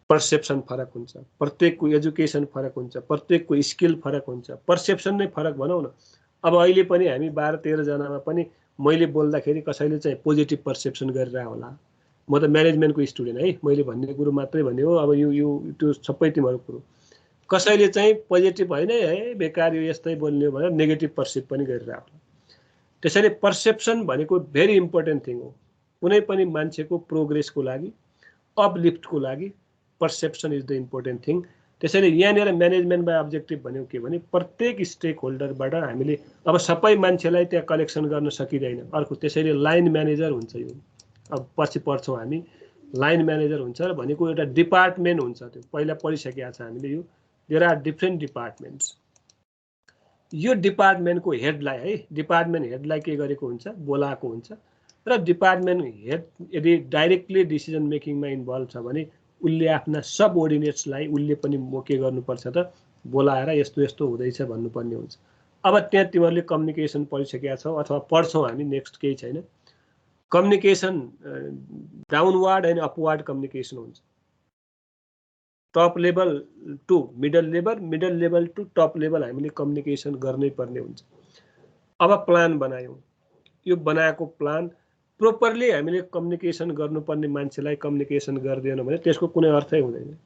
पर्सेप्सन फरक हुन्छ, प्रत्येकको एजुकेसन फरक हुन्छ, प्रत्येकको स्किल फरक हुन्छ, पर्सेप्सन नै फरक भनौँ न. अब अहिले पनि हामी 12-13 जनामा पनि मैले बोल्दाखेरि कसैले चाहिँ पोजिटिभ पर्सेप्सन गरेर होला, म त म्यानेजमेन्टको स्टुडेन्ट है, मैले भन्ने कुरो मात्रै भने हो। अब यो त्यो सबै तिम्रो कुरो, कसैले चाहिँ पोजिटिभ होइन है बेकार यो यस्तै बोल्ने भनेर नेगेटिभ पर्सिभ पनि गरिरहेको छ। त्यसैले पर्सेप्सन भनेको भेरी इम्पोर्टेन्ट थिङ हो। कुनै पनि मान्छेको प्रोग्रेसको लागि, अपलिफ्टको लागि perception is the important thing. त्यसैले यहाँनिर म्यानेजमेन्टमा अब्जेक्टिभ भनेको के भने प्रत्येक स्टेक होल्डरबाट हामीले अब सबै मान्छेलाई त्यहाँ कलेक्सन गर्न सकिँदैन। अर्को त्यसैले लाइन म्यानेजर हुन्छ। यो अब पछि पढ्छौँ हामी, लाइन म्यानेजर हुन्छ र भनेको एउटा डिपार्टमेन्ट हुन्छ। त्यो पहिला पढिसकेका छ हामीले। यो देयर आर डिफ्रेन्ट डिपार्टमेन्ट्स। यो डिपार्टमेन्टको हेडलाई है, डिपार्टमेन्ट हेडलाई के गरेको हुन्छ, बोलाएको हुन्छ र डिपार्टमेन्ट हेड यदि डाइरेक्टली डिसिजन मेकिङमा इन्भल्भ छ भने उसले आफ्ना सबअर्डिनेट्सलाई उसले पनि के गर्नुपर्छ त, बोलाएर यस्तो यस्तो हुँदैछ भन्नुपर्ने हुन्छ। अब त्यहाँ तिमीहरूले कम्युनिकेसन पढिसकेका छौ अथवा पढ्छौँ हामी, नेक्स्ट केही छैन। Communication downward and upward communication हुन्छ। Top level to middle level, middle level to top level हामीले कम्युनिकेसन गर्नै पर्ने हुन्छ। अब प्लान बनायौँ, यो बनाएको प्लान प्रोपरली हामीले कम्युनिकेसन गर्नुपर्ने मान्छेलाई कम्युनिकेसन गरिदिएन भने त्यसको कुनै अर्थै हुँदैन।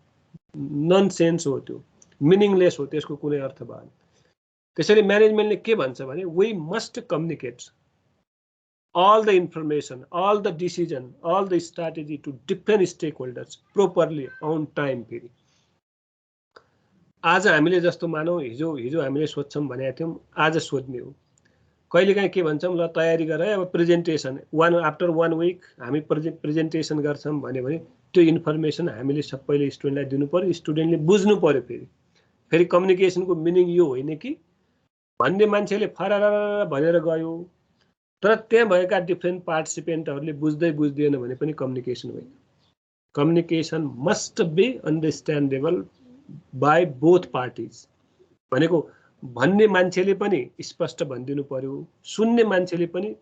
ननसेन्स हो, त्यो मिनिङलेस हो, त्यसको कुनै अर्थ भएन। त्यसैले म्यानेजमेन्टले के भन्छ भने we must communicate all the information, all the decision, all the strategy to different stakeholders properly on time। फेरि आज हामीले जस्तो मानौँ हिजो हामीले सोध्छौँ भनेका थियौँ, आज सोध्ने हो। कहिलेकाहीँ के भन्छौँ, ल तयारी गर है, अब प्रेजेन्टेसन आफ्टर 1 विक हामी प्रेजेन्टेसन गर्छौँ भने त्यो इन्फर्मेसन हामीले सबैले स्टुडेन्टलाई दिनु पर्यो, स्टुडेन्टले बुझ्नु पर्यो। फेरि कम्युनिकेसनको मिनिङ यो होइन कि भन्ने मान्छेले फरर भनेर गयो तर त्यहाँ भएका डिफ्रेन्ट पार्टिसिपेन्टहरूले बुझ्दिएन भने पनि कम्युनिकेसन होइन। Communication must be understandable by both parties. भनेको भन्ने मान्छेले पनि स्पष्ट भनिदिनु पर्यो, सुन्ने मान्छेले पनि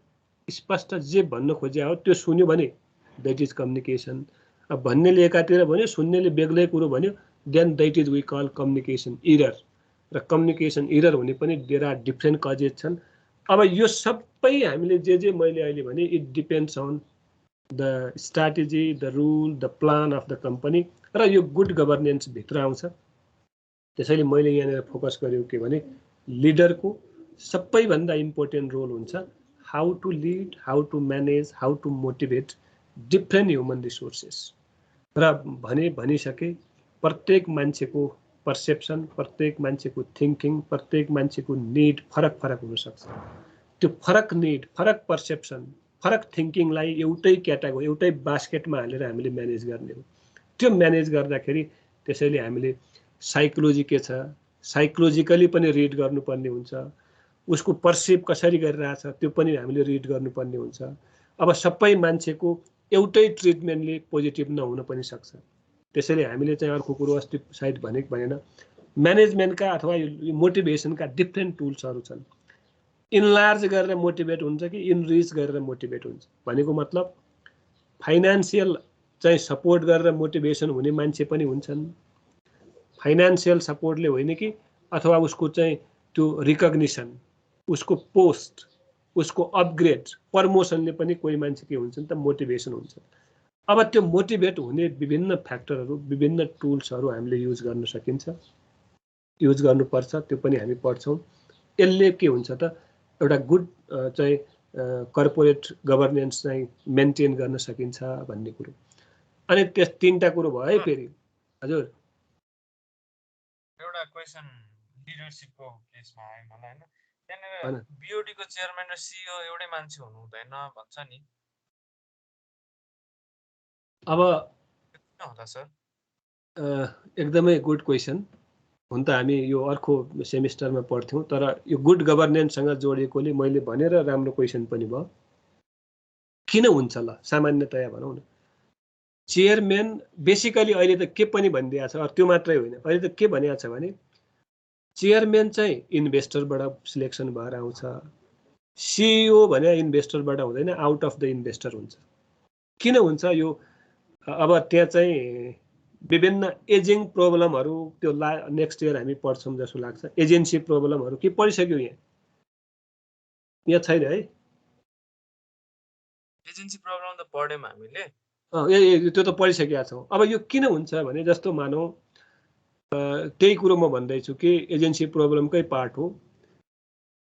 स्पष्ट जे भन्न खोजेको हो त्यो सुन्यो भने द्याट इज कम्युनिकेसन। अब भन्नेले एकातिर भन्यो, सुन्नेले बेग्लै कुरो भन्यो, then that is we call communication error. र कम्युनिकेसन इरर हुने पनि देयर आर डिफ्रेन्ट कजेस छन्। अब यो सबै हामीले जे मैले अहिले भने it depends on the strategy, the rule, the plan of the company र यो गुड गभर्नेन्स भित्र आउँछ। त्यसैले मैले यहाँनिर फोकस गरेको के भने लिडरको सबैभन्दा इम्पोर्टेन्ट रोल हुन्छ how to lead, how to manage, how to motivate different human resources. र भनिसके प्रत्येक मान्छेको पर्सेप्सन, प्रत्येक मान्छेको थिङ्किङ, प्रत्येक मान्छेको निड फरक हुनसक्छ। त्यो फरक निड, फरक पर्सेप्सन, फरक थिङ्किङलाई एउटै क्याटेगोरी, एउटै बास्केटमा हालेर हामीले म्यानेज गर्ने हो। त्यो म्यानेज गर्दाखेरि त्यसैले हामीले साइकोलोजी के छ, साइकोलोजिकली पनि रिड गर्नुपर्ने हुन्छ। उसको पर्सिभ कसरी गरिरहेछ त्यो पनि हामीले रिड गर्नुपर्ने हुन्छ। अब सबै मान्छेको एउटै ट्रिटमेन्टले पोजिटिभ नहुन पनि सक्छ। त्यसैले हामीले चाहिँ अर्को कुरो अस्ति सायद भनेन, म्यानेजमेन्टका अथवा मोटिभेसनका डिफ्रेन्ट टुल्सहरू छन्। इनलार्ज गरेर मोटिभेट हुन्छ कि इनरिच गरेर मोटिभेट हुन्छ। भनेको मतलब फाइनान्सियल चाहिँ सपोर्ट गरेर मोटिभेसन हुने मान्छे पनि हुन्छन्, फाइनान्सियल सपोर्टले होइन कि अथवा उसको चाहिँ त्यो रिकग्निसन, उसको पोस्ट, उसको अपग्रेड, प्रमोसनले पनि कोही मान्छे के हुन्छ नि त मोटिभेसन हुन्छ। अब त्यो मोटिभेट हुने विभिन्न फ्याक्टरहरू, विभिन्न टुल्सहरू हामीले युज गर्न सकिन्छ, युज गर्नुपर्छ। त्यो पनि हामी पढ्छौँ। यसले के हुन्छ त एउटा गुड चाहिँ कर्पोरेट गभर्नेन्स चाहिँ मेन्टेन गर्न सकिन्छ भन्ने कुरो। अनि त्यस 3टा कुरो भयो है। फेरि हजुर एउटा क्वेसन लिडरशिपको केसमा आयो मलाई हैन, त्यहाँनिर बिओडी को चेयरम्यान र सिइओ एउटै मान्छे हुनु हुँदैन भन्छ नि, अब किन होला सर? एकदमै गुड क्वेसन। हुन त हामी यो अर्को सेमिस्टरमा पढ्थ्यौँ तर यो गुड गभर्नेन्ससँग जोडिएकोले मैले भनेर राम्रो क्वेसन पनि भयो। किन हुन्छ ल सामान्यतया भनौँ न, चेयरम्यान बेसिकली अहिले त के पनि भनिदिएको छ, त्यो मात्रै होइन, अहिले त के भनिएको छ भने चेयरम्यान चाहिँ इन्भेस्टरबाट सिलेक्सन भएर आउँछ, सिइओ भने इन्भेस्टरबाट हुँदैन, आउट अफ द इन्भेस्टर हुन्छ। किन हुन्छ यो? अब त्यहाँ चाहिँ विभिन्न एजिङ प्रब्लमहरू त्यो नेक्स्ट इयर हामी पढ्छौँ जस्तो लाग्छ। एजेन्सी प्रब्लमहरू के पढिसक्यो यहाँ छैन है? एजेन्सी प्रब्लम त पढ्यौँ हामीले, त्यो त पढिसकेका छौँ। अब यो किन हुन्छ भने जस्तो मानौँ त्यही कुरो म भन्दैछु कि एजेन्सी प्रब्लमकै पार्ट हो।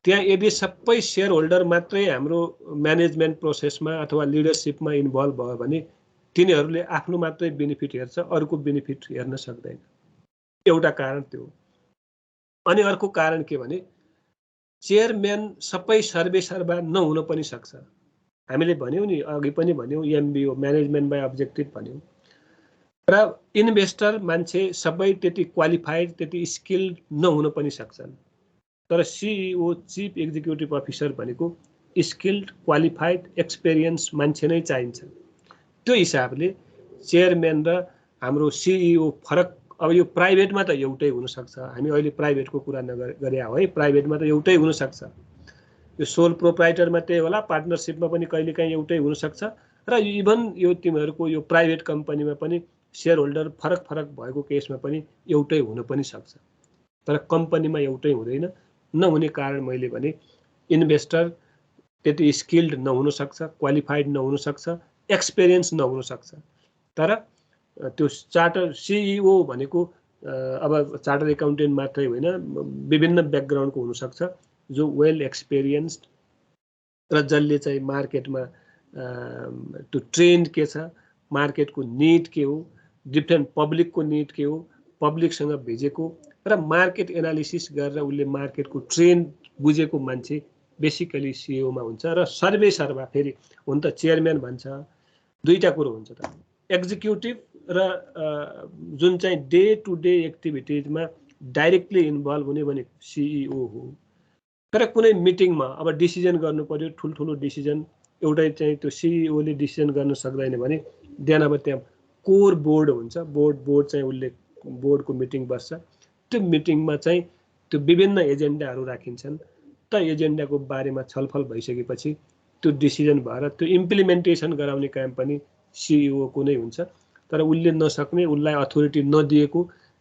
त्यहाँ यदि सबै सेयर होल्डर मात्रै हाम्रो म्यानेजमेन्ट प्रोसेसमा अथवा लिडरसिपमा इन्भल्भ भयो भने तिनीहरूले आफ्नो मात्रै बेनिफिट हेर्छ, अरूको बेनिफिट हेर्न सक्दैन। एउटा कारण त्यो हो। अनि अर्को कारण के भने चेयरम्यान सबै सर्वेसर्वा नहुन पनि सक्छ। हामीले भन्यौँ नि, अघि पनि भन्यौँ, एमबिओ म्यानेजमेन्ट बाई अब्जेक्टिभ भन्यौँ। र इन्भेस्टर मान्छे सबै त्यति क्वालिफाइड त्यति स्किल्ड नहुन पनि सक्छन्। तर सिइओ चिफ एक्जिक्युटिभ अफिसर भनेको स्किल्ड क्वालिफाइड एक्सपिरियन्स मान्छे नै चाहिन्छ। त्यो हिसाबले चेयरम्यान र हाम्रो सिइओ फरक। अब यो प्राइभेटमा त एउटै हुनसक्छ, हामी अहिले प्राइभेटको कुरा नगरे हो है, प्राइभेटमा त एउटै हुनसक्छ। यो सोल प्रोप्राइटरमा त्यही होला, पार्टनरसिपमा पनि कहिलेकाहीँ एउटै हुनसक्छ। र इभन यो तिमीहरूको यो प्राइभेट कम्पनीमा पनि सेयर होल्डर फरक फरक भएको केसमा पनि एउटै हुन पनि सक्छ। तर कम्पनीमा एउटै हुँदैन। नहुने कारण मैले भने इन्भेस्टर त्यति स्किल्ड नहुन सक्छ, क्वालिफाइड नहुन सक्छ, एक्सपिरियन्स नहुन सक्छ। तर त्यो चार्टर सिइओ भनेको अब चार्टर एकाउन्टेन्ट मात्रै होइन, विभिन्न ब्याकग्राउन्डको हुनसक्छ, जो वेल एक्सपिरियन्स्ड र जसले चाहिँ मार्केटमा त्यो ट्रेन्ड के छ, मार्केटको निड के हो, डिफ्रेन्ट पब्लिकको निड के हो, पब्लिकसँग भिजेको र मार्केट एनालिसिस गरेर उसले मार्केटको ट्रेन्ड बुझेको मान्छे बेसिकली सिइओमा हुन्छ। र सर्वेसर्वा फेरि हुन त चेयरम्यान भन्छ, दुईटा कुरो हुन्छ त, एक्जिक्युटिभ र जुन चाहिँ डे टु डे एक्टिभिटिजमा डाइरेक्टली इन्भल्भ हुने भने सिइओ हो। तर कुनै मिटिङमा अब डिसिजन गर्नु पर्यो, ठुल्ठुलो डिसिजन, एउटै चाहिँ त्यो सिइओले डिसिजन गर्न सक्दैन भने देन अब त्यहाँ कोर बोर्ड हुन्छ। बोर्ड चाहिँ उसले बोर्डको मिटिङ बस्छ। त्यो मिटिङमा चाहिँ त्यो विभिन्न एजेन्डाहरू राखिन्छन्। त एजेन्डाको बारेमा छलफल भइसकेपछि त्यो डिसिजन भएर त्यो इम्प्लिमेन्टेसन गराउने काम पनि सिइओको नै हुन्छ। तर उसले नसक्ने, उसलाई अथोरिटी नदिएको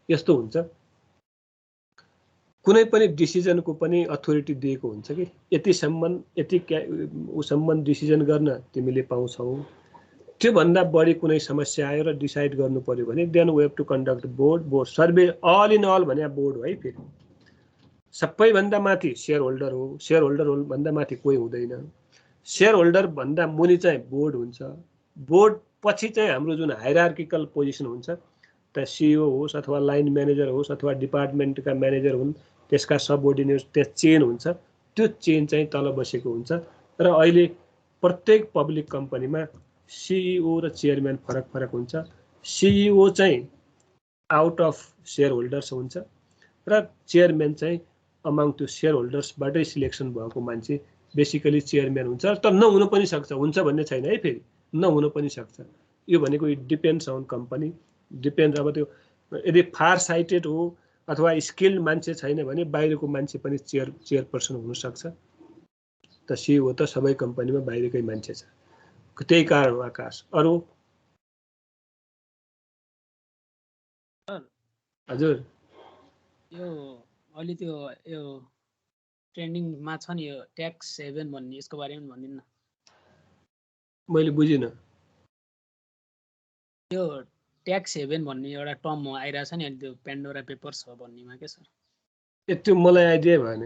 यस्तो हुन्छ। कुनै पनि डिसिजनको पनि अथोरिटी दिएको हुन्छ कि यति उसम्म डिसिजन गर्न तिमीले पाउँछौ। त्योभन्दा बढी कुनै समस्या आयो र डिसाइड गर्नु पर्यो भने then we have to conduct board survey. All in all भने बोर्ड हो है। फेरि सबैभन्दा माथि सेयर होल्डर हो, सेयर होल्डर भन्दा माथि कोही हुँदैन। सेयर होल्डर भन्दा मुनि चाहिँ बोर्ड हुन्छ। बोर्ड पछि चाहिँ हाम्रो जुन हायरार्किकल पोजिसन हुन्छ, त सिइओ होस् अथवा लाइन म्यानेजर होस् अथवा डिपार्टमेन्टका म्यानेजर हुन्, त्यसका सबअर्डिनेट्स, त्यहाँ चेन हुन्छ। त्यो चेन चाहिँ तल बसेको हुन्छ। र अहिले प्रत्येक पब्लिक कम्पनीमा सिइओ र चेयरम्यान फरक फरक हुन्छ। सिइओ चाहिँ आउट अफ सेयर होल्डर्स हुन्छ र चेयरम्यान चाहिँ अमाङ त्यो सेयर होल्डर्सबाटै सिलेक्सन भएको मान्छे बेसिकली चेयरम्यान हुन्छ। तर नहुन पनि सक्छ, हुन्छ भन्ने छैन है। फेरि नहुन पनि सक्छ। यो भनेको it depends on company, depends. अब त्यो यदि फार साइटेड हो अथवा स्किल्ड मान्छे छैन भने बाहिरको मान्छे पनि चेयरपर्सन हुनसक्छ। त सिइओ त सबै कम्पनीमा बाहिरकै मान्छे छ। त्यही कारण हो। आकाश, अरू? हजुर, यो अहिले त्यो यो ट्रेन्डिङमा छ नि, यो ट्याक्स हेभन भन्ने, यसको बारेमा भनिदिनु न। मैले बुझिनँ। यो ट्याक्स हेभन भन्ने एउटा टर्म आइरहेछ नि अहिले, त्यो पेन्डोरा पेपर्स हो भन्नेमा के सर? त्यो मलाई आइडिया भएन,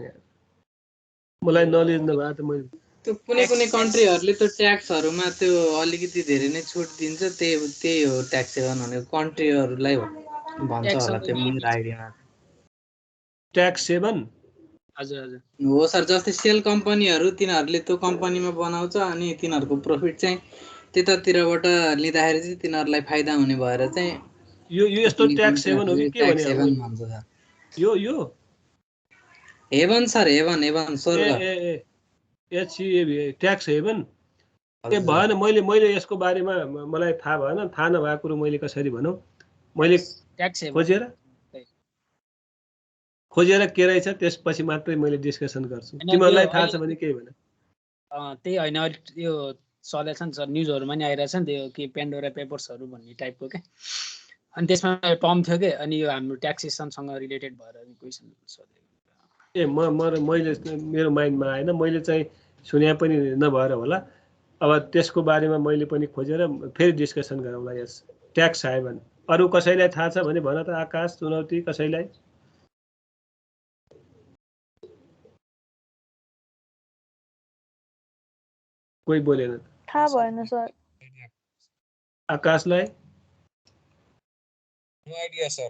मलाई नलेज नभए त मैले त्यो कुनै कन्ट्रीहरूले त्यो ट्याक्सहरुमा त्यो अलिकति धेरै नै छुट दिन्छ, त्यही हो ट्याक्स हेभन भनेको। कन्ट्रीहरूलाई भन्छ होला त्यो, मेरो आइडियामा। Tax heaven? हजुर हजुर हो सर। जस्तै सेल कम्पनीहरू, तिनीहरूले त्यो कम्पनीमा बनाउँछ अनि तिनीहरूको प्रफिट चाहिँ त्यतातिरबाट लिँदाखेरि चाहिँ तिनीहरूलाई फाइदा हुने भएर चाहिँ यो यस्तो ट्याक्स हेभन हो कि के भने भन्छ सर। यो हेभन सर, हेभन स्वर्ग। एचसिए ट्याक्स हेभन? ए भएन, मैले यसको बारेमा मलाई थाहा भएन। थाहा नभएको कुरो मैले कसरी भनौँ? मैले ट्याक्स हेभन खोजेर के रहेछ त्यसपछि मात्रै मैले डिस्कसन गर्छु। तिमीहरूलाई थाहा छ भने केही भन। त्यही होइन, अहिले यो चलेछ नि सर, न्युजहरूमा नि आइरहेछ नि त्यो के पेन्डोरा पेपर्सहरू भन्ने टाइपको क्या। अनि त्यसमा टर्म थियो कि, अनि यो हाम्रो ट्याक्सेसनसँग रिलेटेड भएर क्वेसन सोधेको। मैले मेरो माइन्डमा आएन, मैले चाहिँ सुने पनि नभएर होला। अब त्यसको बारेमा मैले पनि खोजेर फेरि डिस्कसन गरौँला। यस ट्याक्स हेभन अरु कसैलाई थाहा छ भने भन त। आकाश, चुनौती कसैलाई? कोही बोलेन। थाहा भएन सर। आकाशलाई? No idea sir.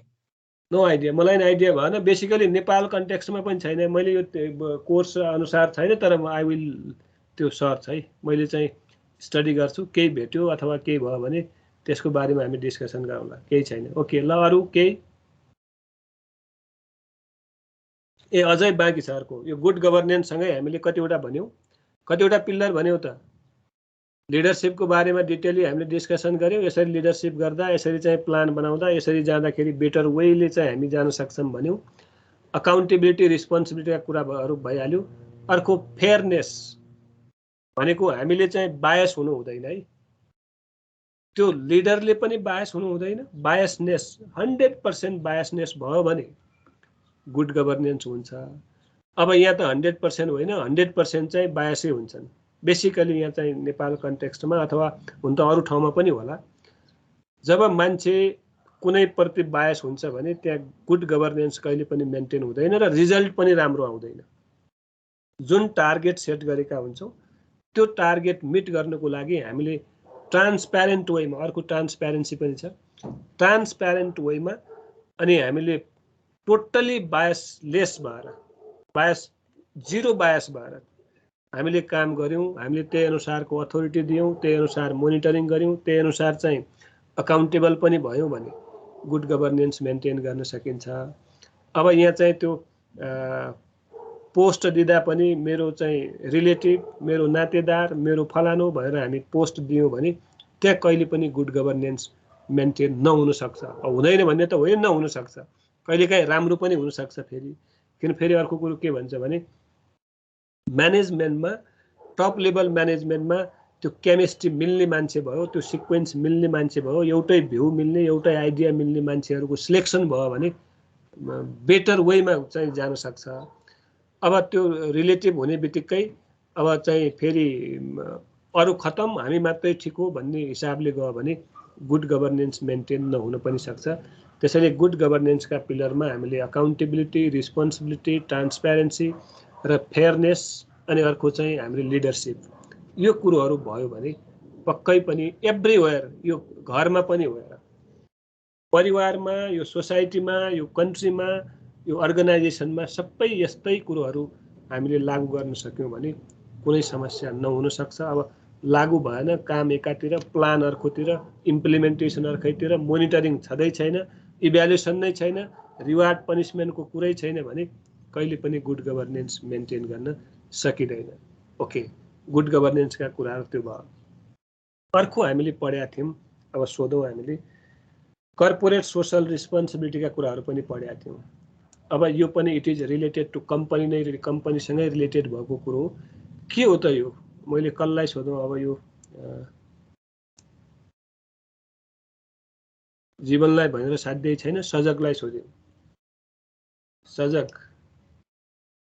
No idea. मलाई नि आइडिया भएन। बेसिकली नेपाल कन्टेक्स्टमा पनि छैन। मैले यो कोर्स अनुसार छैन, तर आई विल त्यो सर्च है। मैले चाहिँ स्टडी गर्छु। केही भेट्यो अथवा केही भयो भने त्यसको बारेमा हामी डिस्कसन गरौँला। केही छैन। ओके ल, अरु केही? ए अझै बाँकी छ अर्को। यो गुड गभर्नेन्स सँगै हामीले कतिवटा भन्यौं, कतिवटा पिलर भन्यौं त। लिडरशिपको बारेमा डिटेली हामीले डिस्कसन गर्यौं। यसरी लिडरशिप गर्दा, यसरी चाहिँ प्लान बनाउँदा, यसरी जाँदाखेरि बेटर वेले चाहिँ हामी जान सक्छौं भन्यौं। अकाउन्टेबिलिटी, रिस्पोन्सिबिलिटीका कुराहरू भइहाल्यो। अर्को फेयरनेस भनेको हामीले चाहिँ बायस हुनु हुँदैन है। त्यो लिडरले पनि बायस हुनु हुँदैन। बायसनेस 100% बायसनेस भयो भने गुड गभर्नेन्स हुन्छ। अब यहाँ त 100% होइन, 100% चाहिँ बायसै हुन्छन्। बेसिकली यहाँ चाहिँ नेपाल कन्टेक्स्टमा अथवा हुन त अरू ठाउँमा पनि होला। जब मान्छे कुनै प्रति बायस हुन्छ भने त्यहाँ गुड गभर्नेन्स कहिले पनि मेन्टेन हुँदैन र रिजल्ट पनि राम्रो आउँदैन। जुन टार्गेट सेट गरेका हुन्छौँ त्यो टार्गेट मिट गर्नको लागि हामीले ट्रान्सप्यारेन्ट वेमा, अर्को ट्रान्सप्यारेन्सी पनि छ, ट्रान्सप्यारेन्ट वेमा अनि हामीले टोटली बायसलेस भएर, बायस जिरो बायस भएर हामीले काम गर्यौं। हामीले त्यही अनुसारको अथोरिटी दियौं, त्यही अनुसार मोनिटरिङ गर्यौं, त्यही अनुसार चाहिँ अकाउन्टेबल पनि भयौं भने गुड गभर्नेन्स मेन्टेन गर्न सकिन्छ। अब यहाँ चाहिँ त्यो पोस्ट दिँदा पनि मेरो चाहिँ रिलेटिभ, मेरो नातेदार, मेरो फलानो भएर हामी पोस्ट दियौं भने त्यहाँ कहिले पनि गुड गभर्नेन्स मेन्टेन नहुन सक्छ। हुँदैन भन्ने त होइन, नहुन सक्छ। कहिलेकाहीँ राम्रो पनि हुन सक्छ फेरि। किन फेरि अर्को कुरो के भन्छ भने म्यानेजमेन्टमा, टप लेभल म्यानेजमेन्टमा त्यो केमिस्ट्री मिल्ने मान्छे भयो, त्यो सिक्वेन्स मिल्ने मान्छे भयो, एउटै भ्यू मिल्ने, एउटै आइडिया मिल्ने मान्छेहरूको सिलेक्सन भयो भने बेटर वेमा चाहिँ जान सक्छ। अब त्यो रिलेटिभ हुने बित्तिकै अब चाहिँ फेरि अरू खतम, हामी मात्रै ठिक हो भन्ने हिसाबले गयो भने गुड गभर्नेन्स मेन्टेन नहुन पनि सक्छ। त्यसैले गुड गभर्नेन्सका पिलरमा हामीले अकाउन्टेबिलिटी, रिस्पोन्सिबिलिटी, ट्रान्सप्यारेन्सी र फेयरनेस अनि अर्को चाहिँ हामीले लिडरशिप, यो कुरोहरू भयो भने पक्कै पनि एभ्रिवेयर, यो घरमा पनि हो, परिवारमा, यो सोसाइटीमा, यो कन्ट्रीमा, यो अर्गनाइजेसनमा सबै यस्तै कुरोहरू हामीले लागू गर्न सक्यौँ भने कुनै समस्या नहुन सक्छ। अब लागू भएन, काम एकातिर, प्लान अर्कोतिर, इम्प्लिमेन्टेसन अर्कैतिर, मोनिटरिङ छँदै छैन, इभ्यालुएसन नै छैन, रिवार्ड पनिसमेन्टको कुरै छैन भने कहिले पनि गुड गभर्नेन्स मेन्टेन गर्न सकिँदैन। ओके, गुड गभर्नेन्सका कुराहरू त्यो भयो। अर्को हामीले पढेका थियौँ, अब सोधौँ हामीले, कर्पोरेट सोसल रेस्पोन्सिबिलिटीका कुराहरू पनि पढेका थियौँ। अब यो पनि it is related to company नै, कम्पनीसँगै रिलेटेड भएको कुरो हो। के हो त यो? मैले कसलाई सोधौँ? अब यो जीवनलाई भनेर साध्यै छैन, सजगलाई सोध्यौँ। सजग।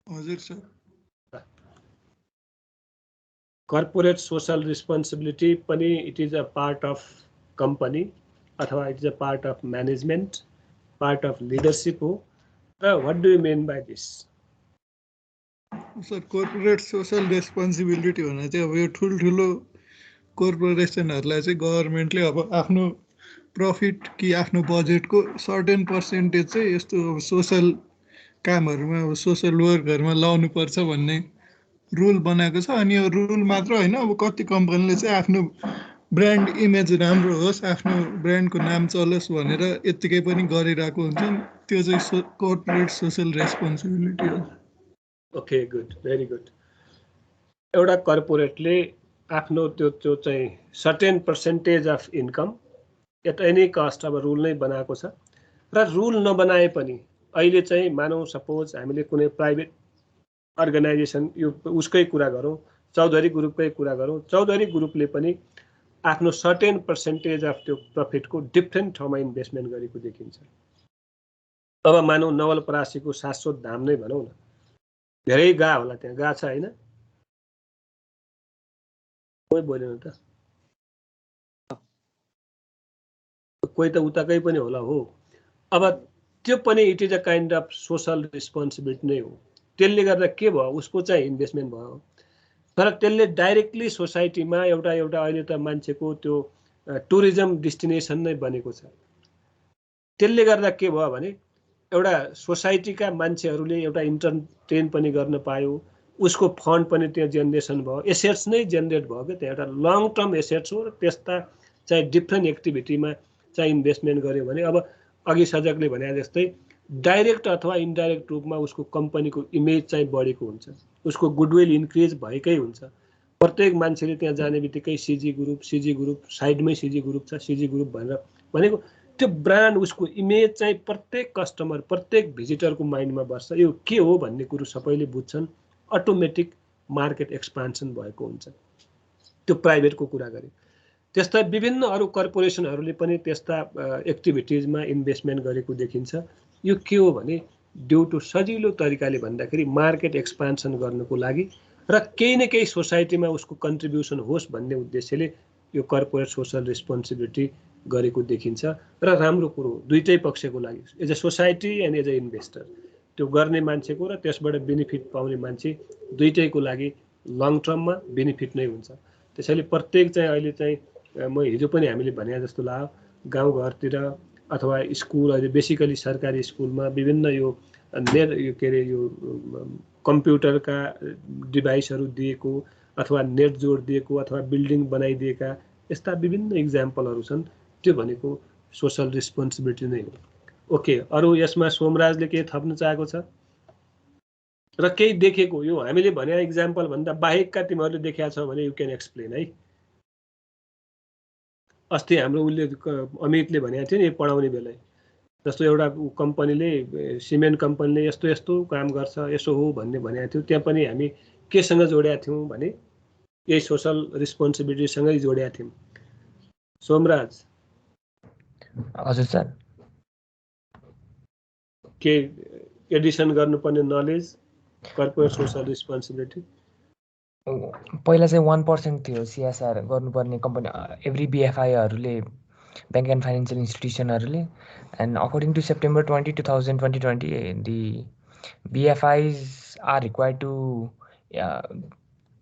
हजुर सर। कर्पोरेट सोशल रेस्पोन्सिबिलिटी पनि it is a part of company अथवा it is a part of management, part of leadership हो। र what do you mean by this? Sir, corporate social responsibility भने चाहिँ अब यो ठुल्ठुलो कर्पोरेसनहरूलाई चाहिँ गभर्मेन्टले अब आफ्नो प्रफिट कि आफ्नो बजेटको सर्टेन पर्सेन्टेज चाहिँ यस्तो सोसल कामहरूमा, अब सोसल वर्कहरूमा लाउनुपर्छ भन्ने रुल बनाएको छ। अनि यो रुल मात्र होइन, अब कति कम्पनीले चाहिँ आफ्नो ब्रान्ड इमेज राम्रो होस्, आफ्नो ब्रान्डको नाम चलोस् भनेर यत्तिकै पनि गरिरहेको हुन्छन्। त्यो चाहिँ कर्पोरेट सोसल रेस्पोन्सिबिलिटी हो। Okay, good, very good. एउटा कर्पोरेटले आफ्नो त्यो चाहिँ certain percentage of income at any cost अब रुल नै बनाएको छ। र रुल नबनाए पनि अहिले चाहिँ मानौँ सपोज हामीले कुनै प्राइभेट अर्गनाइजेसन, यो उसकै कुरा गरौँ, चौधरी ग्रुपकै कुरा गरौँ, चौधरी ग्रुपले पनि आफ्नो सर्टेन पर्सेन्टेज अफ त्यो प्रफिटको डिफ्रेन्ट ठाउँमा इन्भेस्टमेन्ट गरेको देखिन्छ। अब मानौँ नवलपरासीको शाश्वत धाम नै भनौँ न, धेरै गा होला, त्यहाँ गा छ होइन? कोही बोलेन त, कोही त उताकै पनि होला हो। अब त्यो पनि it is a kind of social responsibility नै हो। त्यसले गर्दा के भयो, उसको चाहिँ इन्भेस्टमेन्ट भयो, तर त्यसले डाइरेक्टली सोसाइटीमा एउटा अहिले त मान्छेको त्यो टुरिज्म डेस्टिनेसन नै बनेको छ। त्यसले गर्दा के भयो भने एउटा सोसाइटीका मान्छेहरूले एउटा इन्टरटेन पनि गर्न पायो, उसको फन्ड पनि त्यहाँ जेनेरेसन भयो, एसेट्स नै जेनेरेट भयो कि त्यहाँ एउटा लङ टर्म एसेट्स हो। र त्यस्ता चाहिँ डिफ्रेन्ट एक्टिभिटीमा चाहिँ इन्भेस्टमेन्ट गर्यो भने अब अघि सजगले भने जस्तै डाइरेक्ट अथवा इन्डाइरेक्ट रूपमा उसको कम्पनीको इमेज चाहिँ बढेको हुन्छ, उसको गुडविल इन्क्रिज भएकै हुन्छ। प्रत्येक मान्छेले त्यहाँ जाने बित्तिकै सिजी ग्रुप साइडमै सिजी ग्रुप छ, सिजी ग्रुप भनेर भनेको त्यो ब्रान्ड, उसको इमेज चाहिँ प्रत्येक कस्टमर प्रत्येक भिजिटरको माइन्डमा बस्छ। यो के हो भन्ने कुरो सबैले बुझ्छन्, अटोमेटिक मार्केट एक्सपान्सन भएको हुन्छ। त्यो प्राइभेटको कुरा गरे। त्यस्ता विभिन्न अरू कर्पोरेसनहरूले पनि त्यस्ता एक्टिभिटिजमा इन्भेस्टमेन्ट गरेको देखिन्छ। यो के हो भने ड्यु टु सजिलो तरिकाले भन्दाखेरि मार्केट एक्सपान्सन गर्नको लागि र केही न केही सोसाइटीमा उसको कन्ट्रिब्युसन होस् भन्ने उद्देश्यले यो कर्पोरेट सोसल रेस्पोन्सिबिलिटी गरेको देखिन्छ। र राम्रो कुरो दुईटै पक्षको लागि, as a society and as a investor, त्यो गर्ने मान्छेको र त्यसबाट बेनिफिट पाउने मान्छे दुईटैको लागि लङ टर्ममा बेनिफिट नै हुन्छ। त्यसैले प्रत्येक चाहिँ अहिले चाहिँ म हिजो पनि हामीले भने जस्तो लाग्यो, गाउँघरतिर अथवा स्कुल, अहिले बेसिकली सरकारी स्कुलमा विभिन्न यो के अरे यो कम्प्युटरका डिभाइसहरू दिएको अथवा नेट जोड दिएको अथवा बिल्डिङ बनाइदिएका यस्ता विभिन्न इक्जाम्पलहरू छन्। त्यो भनेको सोसल रेस्पोन्सिबिलिटी नै हो। ओके, अरू यसमा सोमराजले के थप्न चाहेको छ र केही देखेको, यो हामीले भने इक्जाम्पल भन्दा बाहेकका तिमीहरूले देखेका छौ भने यु क्यान एक्सप्लेन है। अस्ति हाम्रो उसले अमितले भनेको थियो नि पढाउने बेला, जस्तो एउटा कम्पनीले सिमेन्ट कम्पनीले यस्तो यस्तो काम गर्छ यसो हो भन्ने भनेको थियो, त्यहाँ पनि हामी केसँग जोडेका थियौँ भने यही सोसल रेस्पोन्सिबिलिटीसँगै जोडेका थियौँ। सोमराज हजुर सर, के एडिसन गर्नुपर्ने नलेज कर्पोरेट सोसल रेस्पोन्सिबिलिटी? पहिला चाहिँ 1% थियो सिएसआर गर्नुपर्ने कम्पनी एभ्री बिएफआईहरूले, ब्याङ्क एन्ड फाइनेन्सियल इन्स्टिट्युसनहरूले। And according to September 2020 the BFIs are required to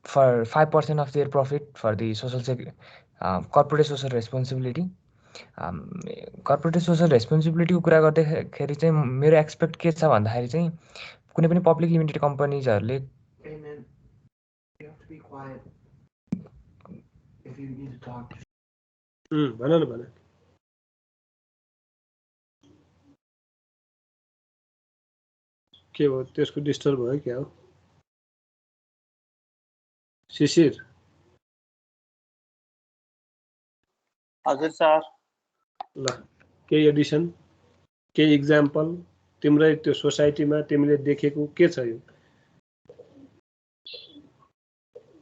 for 5% of their profit for the corporate social responsibility. Corporate social रेस्पोन्सिबिलिटीको कुरा गर्दाखेरि चाहिँ मेरो एक्सपेक्ट के छ भन्दाखेरि चाहिँ कुनै पनि पब्लिक लिमिटेड कम्पनीजहरूले भन न भन। के हो त्यसको डिस्टर्ब भयो क्या हो? शिशिर? हजुर सर। ल, केही एडिसन, केही इक्जाम्पल तिम्रै त्यो सोसाइटीमा तिमीले देखेको के छ? यो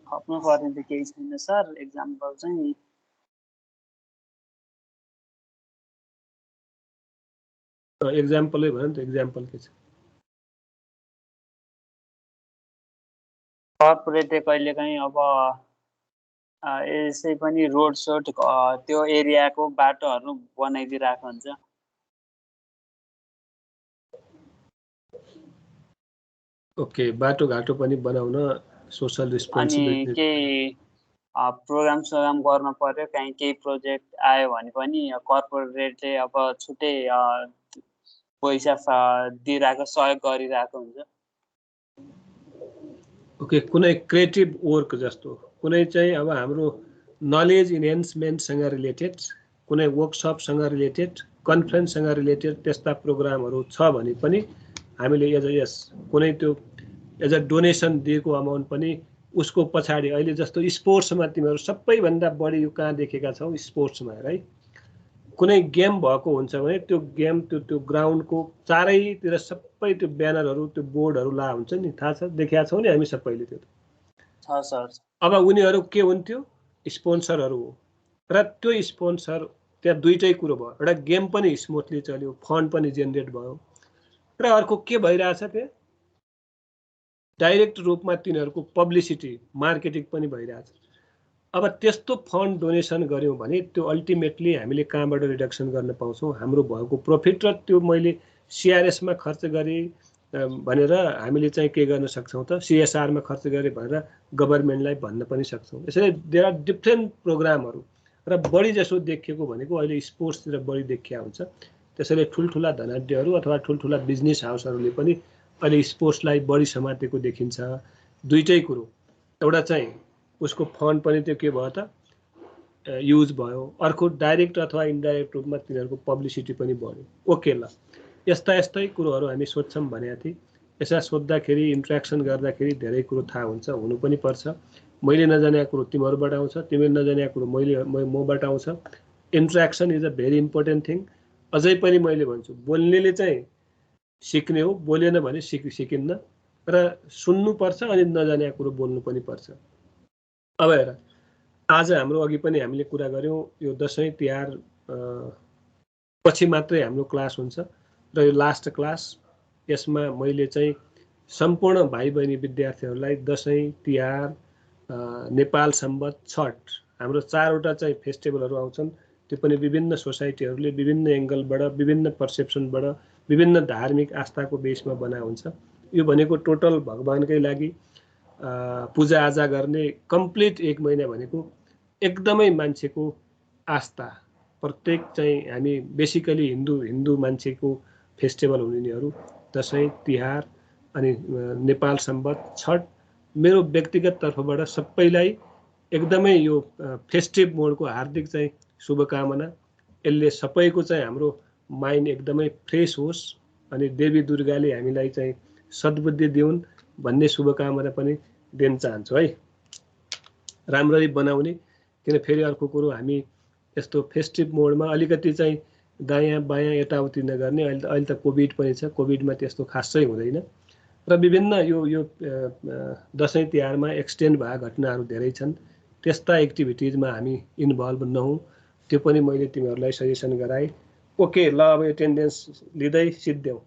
थप्नु पर्ने त केही छैन सर। एक्जाम्पल चाहिँ एक्जाम्पलै भन नि त, एक्जाम्पल के छ? कर्पोरेटले कहिलेकाहीँ अब यसै पनि रोड सोड त्यो एरियाको बाटोहरू बनाइदिइरहेको हुन्छ। ओके, बाटोघाटो पनि बनाउन सोसल रेस्पोन्सिबिलिटी। अनि केही प्रोग्राम सोग्राम गर्न पर्यो, कहीँ केही प्रोजेक्ट आयो भने पनि कर्पोरेटले अब छुट्टै पैसा दिइरहेको, सहयोग गरिरहेको हुन्छ। ओके, कुनै क्रिएटिभ वर्क जस्तो कुनै चाहिँ अब हाम्रो नलेज इन्हेन्समेन्टसँग रिलेटेड, कुनै वर्कसपसँग रिलेटेड, कन्फरेन्ससँग रिलेटेड त्यस्ता प्रोग्रामहरू छ भने पनि हामीले कुनै त्यो एज अ डोनेसन दिएको अमाउन्ट पनि उसको पछाडि, अहिले जस्तो स्पोर्ट्समा तिमीहरू सबैभन्दा बढी यो कहाँ देखेका छौ? स्पोर्ट्समा है। कुनै गेम भएको हुन्छ भने त्यो गेम त्यो ग्राउन्डको चारैतिर सबै त्यो ब्यानरहरू त्यो बोर्डहरू ला हुन्छ नि, थाहा छ, देखेका छौँ नि हामी सबैले त्यो छ सर। अब उनीहरू के हुन्थ्यो? स्पोन्सरहरू हो। र त्यो स्पोन्सर त्यहाँ दुईटै कुरो भयो, एउटा गेम पनि स्मुथली चल्यो, फन्ड पनि जेनेरेट भयो, र अर्को के भइरहेछ त्यहाँ डाइरेक्ट रूपमा तिनीहरूको पब्लिसिटी मार्केटिङ पनि भइरहेछ। अब त्यस्तो फन्ड डोनेसन गऱ्यौँ भने त्यो अल्टिमेटली हामीले कहाँबाट रिडक्सन गर्न पाउँछौँ? हाम्रो भएको प्रफिट र त्यो मैले सिआरएसमा खर्च गरेँ भनेर हामीले चाहिँ के गर्न सक्छौँ त? सिएसआरमा खर्च गरेँ भनेर गभर्मेन्टलाई भन्न पनि सक्छौँ। यसरी देयर आर डिफ्रेन्ट प्रोग्रामहरू र बढी जसो देखिएको भनेको अहिले स्पोर्ट्सतिर बढी देखिया हुन्छ। त्यसैले ठुल्ठुला धनाढ्यहरू अथवा ठुल्ठुला बिजनेस हाउसहरूले पनि अहिले स्पोर्ट्सलाई बढी समातेको देखिन्छ। दुईटै कुरो, एउटा चाहिँ उसको फन्ड पनि त्यो के भयो त युज भयो, अर्को डाइरेक्ट अथवा इन्डाइरेक्ट रूपमा तिनीहरूको पब्लिसिटी पनि बढ्यो। ओके, ल यस्तै कुरोहरू हामी सोध्छौँ भनेको थिएँ। यसलाई सोद्धाखेरि इन्ट्रेक्सन गर्दाखेरि धेरै कुरो थाहा हुन्छ, हुनु पनि पर्छ। मैले नजानेको कुरो तिमीहरूबाट आउँछ, तिमीले नजानेको कुरो मबाट आउँछ। Interaction is a very important thing. अझै पनि मैले भन्छु, बोल्नेले चाहिँ सिक्ने हो, बोलेन भने सिकिन्न र सुन्नुपर्छ अनि नजानेको कुरो बोल्नु पनि पर्छ। अब हेर, आज हाम्रो अघि पनि हामीले कुरा गऱ्यौँ, यो दसैँ तिहार पछि मात्रै हाम्रो क्लास हुन्छ र यो लास्ट क्लास। यसमा मैले चाहिँ सम्पूर्ण भाइ बहिनी विद्यार्थीहरूलाई दसैँ तिहार, नेपाल सम्वत, छठ, हाम्रो 4वटा चाहिँ फेस्टिभलहरू आउँछन्। त्यो पनि विभिन्न सोसाइटीहरूले विभिन्न एङ्गलबाट, विभिन्न पर्सेप्सनबाट, विभिन्न धार्मिक आस्थाको बेसमा बना हुन्छ। यो भनेको टोटल भगवानकै लागि पूजाआजा गर्ने कम्प्लिट 1 महिना भनेको एकदमै मान्छेको आस्था। प्रत्येक चाहिँ हामी बेसिकली हिन्दू मान्छेको फेस्टिभल हुनेहरू दसैँ तिहार अनि नेपाल सम्वत, छठ। मेरो व्यक्तिगत तर्फबाट सबैलाई एकदमै यो फेस्टिभ मोडको हार्दिक चाहिँ शुभकामना। यसले सबैको चाहिँ हाम्रो माइन्ड एकदमै फ्रेस होस् अनि देवी दुर्गाले हामीलाई चाहिँ सद्बुद्धि दिउन् भन्ने शुभकामना पनि दिन चाहन्छु है। राम्ररी बनाउने, किन फेरि अर्को कुरो हामी यस्तो फेस्टिभ मोडमा अलिकति चाहिँ दायाँ बायाँ यताउति नगर्ने। अहिले त कोभिड पनि छ, कोभिडमा त्यस्तो खासै हुँदैन र विभिन्न यो दसैँ तिहारमा एक्सटेन्ड भएका घटनाहरू धेरै छन्। त्यस्ता एक्टिभिटिजमा हामी इन्भल्भ नहौँ, त्यो पनि मैले तिमीहरूलाई सजेसन गराएँ। ओके, ल अब एटेन्डेन्स लिँदै सिद्ध्यौँ।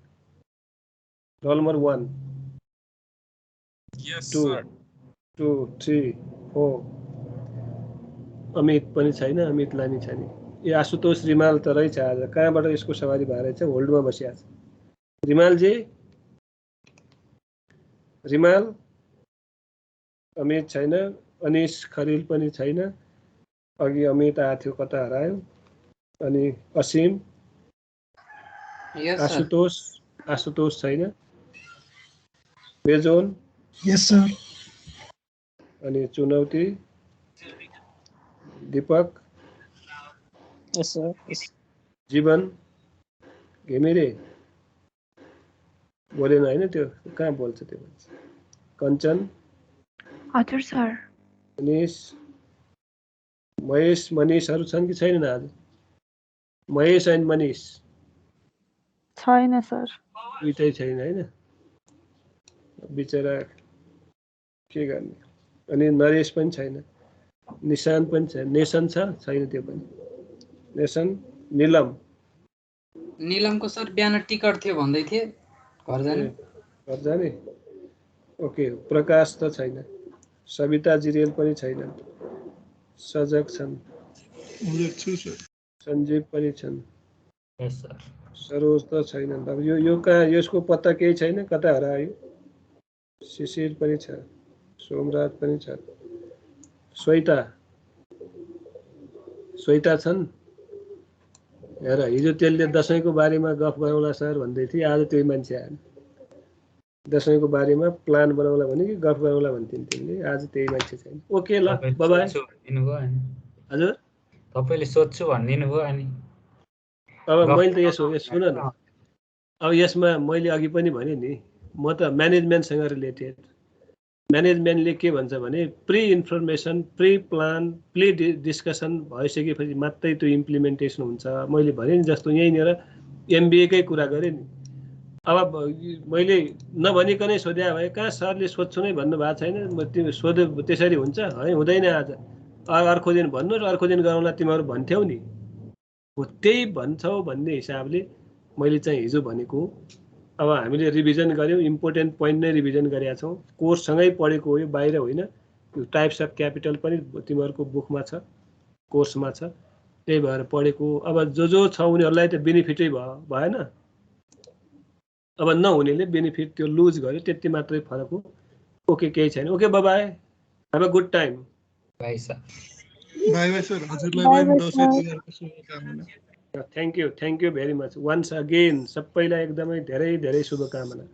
Roll number 1 2 3 4। अमित पनि छैन, अमित लामी छैन। ए आशुतोष रिमाल त रहेछ आज, कहाँबाट यसको सवारी भएर चाहिँ होल्डमा बसिया छ। रिमालजी, रिमाल, अमित छैन, अनिश खरिल पनि छैन। अघि अमित आएको थियो, कता हरायो? अनि असीम, आशुतोष छैन। बेजोन, यस सर। अनि चुनौती, दीपक, यस सर। जीवन, घिमिरे बोलेन होइन, त्यो कहाँ बोल्छ त्यो मान्छे? कञ्चन, हजुर सर। मनिष, महेश, मनिषहरू छन् कि छैनन् आज? महेश एन्ड मनिष छैन सर। दुइटै छैन होइन, बिचरा के गर्ने। अनि नरेश पनि छैन, निशान पनि छैन। नेसन छैन त्यो पनि। नेसन, निलमको सर बिहान टिकट थियो भन्दै थिए, घर जाने। ओके, प्रकाश त छैन। सविता जिरेल पनि छैन। सजग छन्, सञ्जीव पनि छन्। सरोज त छैनन्। अब यो कहाँ, यसको पत्ता केही छैन, कता हरायो? शिशिर पनि छ, सोमराज पनि छ। श्वेता छन्। हेर, हिजो त्यसले दसैँको बारेमा गफ गरौँला सर भन्दै थिए, आज त्यही मान्छे आएन। दसैँको बारेमा प्लान बनाउला भने कि गफ गरौँला भन्थिन् तिमीले, आज त्यही मान्छे छैन। ओके, ल बाइ। हजुर, तपाईले सोध्छु भनिदिनु भयो अनि अब मैले त यसो सुन न, अब यसमा मैले अघि पनि भने नि, म त म्यानेजमेन्टसँग रिलेटेड। म्यानेजमेन्टले के भन्छ भने pre information, pre plan, pre discussion भइसकेपछि मात्रै त्यो इम्प्लिमेन्टेसन हुन्छ। मैले भने नि जस्तो यहीँनिर एमबिएकै कुरा गरेँ नि। अब मैले नभनिकनै सोध्या भए, कहाँ सरले सोध्छु नै भन्नुभएको छैन, तिमी सोध्यो त्यसरी हुन्छ है? हुँदैन। आज अर्को दिन भन्नु र अर्को दिन गरौँला तिमीहरू भन्थ्यौ नि, हो त्यही भन्छौ भन्ने हिसाबले मैले चाहिँ हिजो भनेको। अब हामीले रिभिजन गऱ्यौँ, इम्पोर्टेन्ट पोइन्ट नै रिभिजन गरेका छौँ। कोर्ससँगै पढेको हो, यो बाहिर होइन। टाइप्स अफ क्यापिटल पनि तिमीहरूको बुकमा छ, कोर्समा छ, त्यही भएर पढेको। अब जो छ उनीहरूलाई त बेनिफिटै भएन, अब नहुनेले बेनिफिट त्यो लुज गर्यो, त्यति मात्रै फरक हो। ओके, केही छैन। Okay, bye, have a good time. Bye sir, bye sir, हजुरलाई पनि दसैँ तिहारको शुभकामना। Thank you very much once again. सबैलाई एकदमै धेरै धेरै शुभकामना।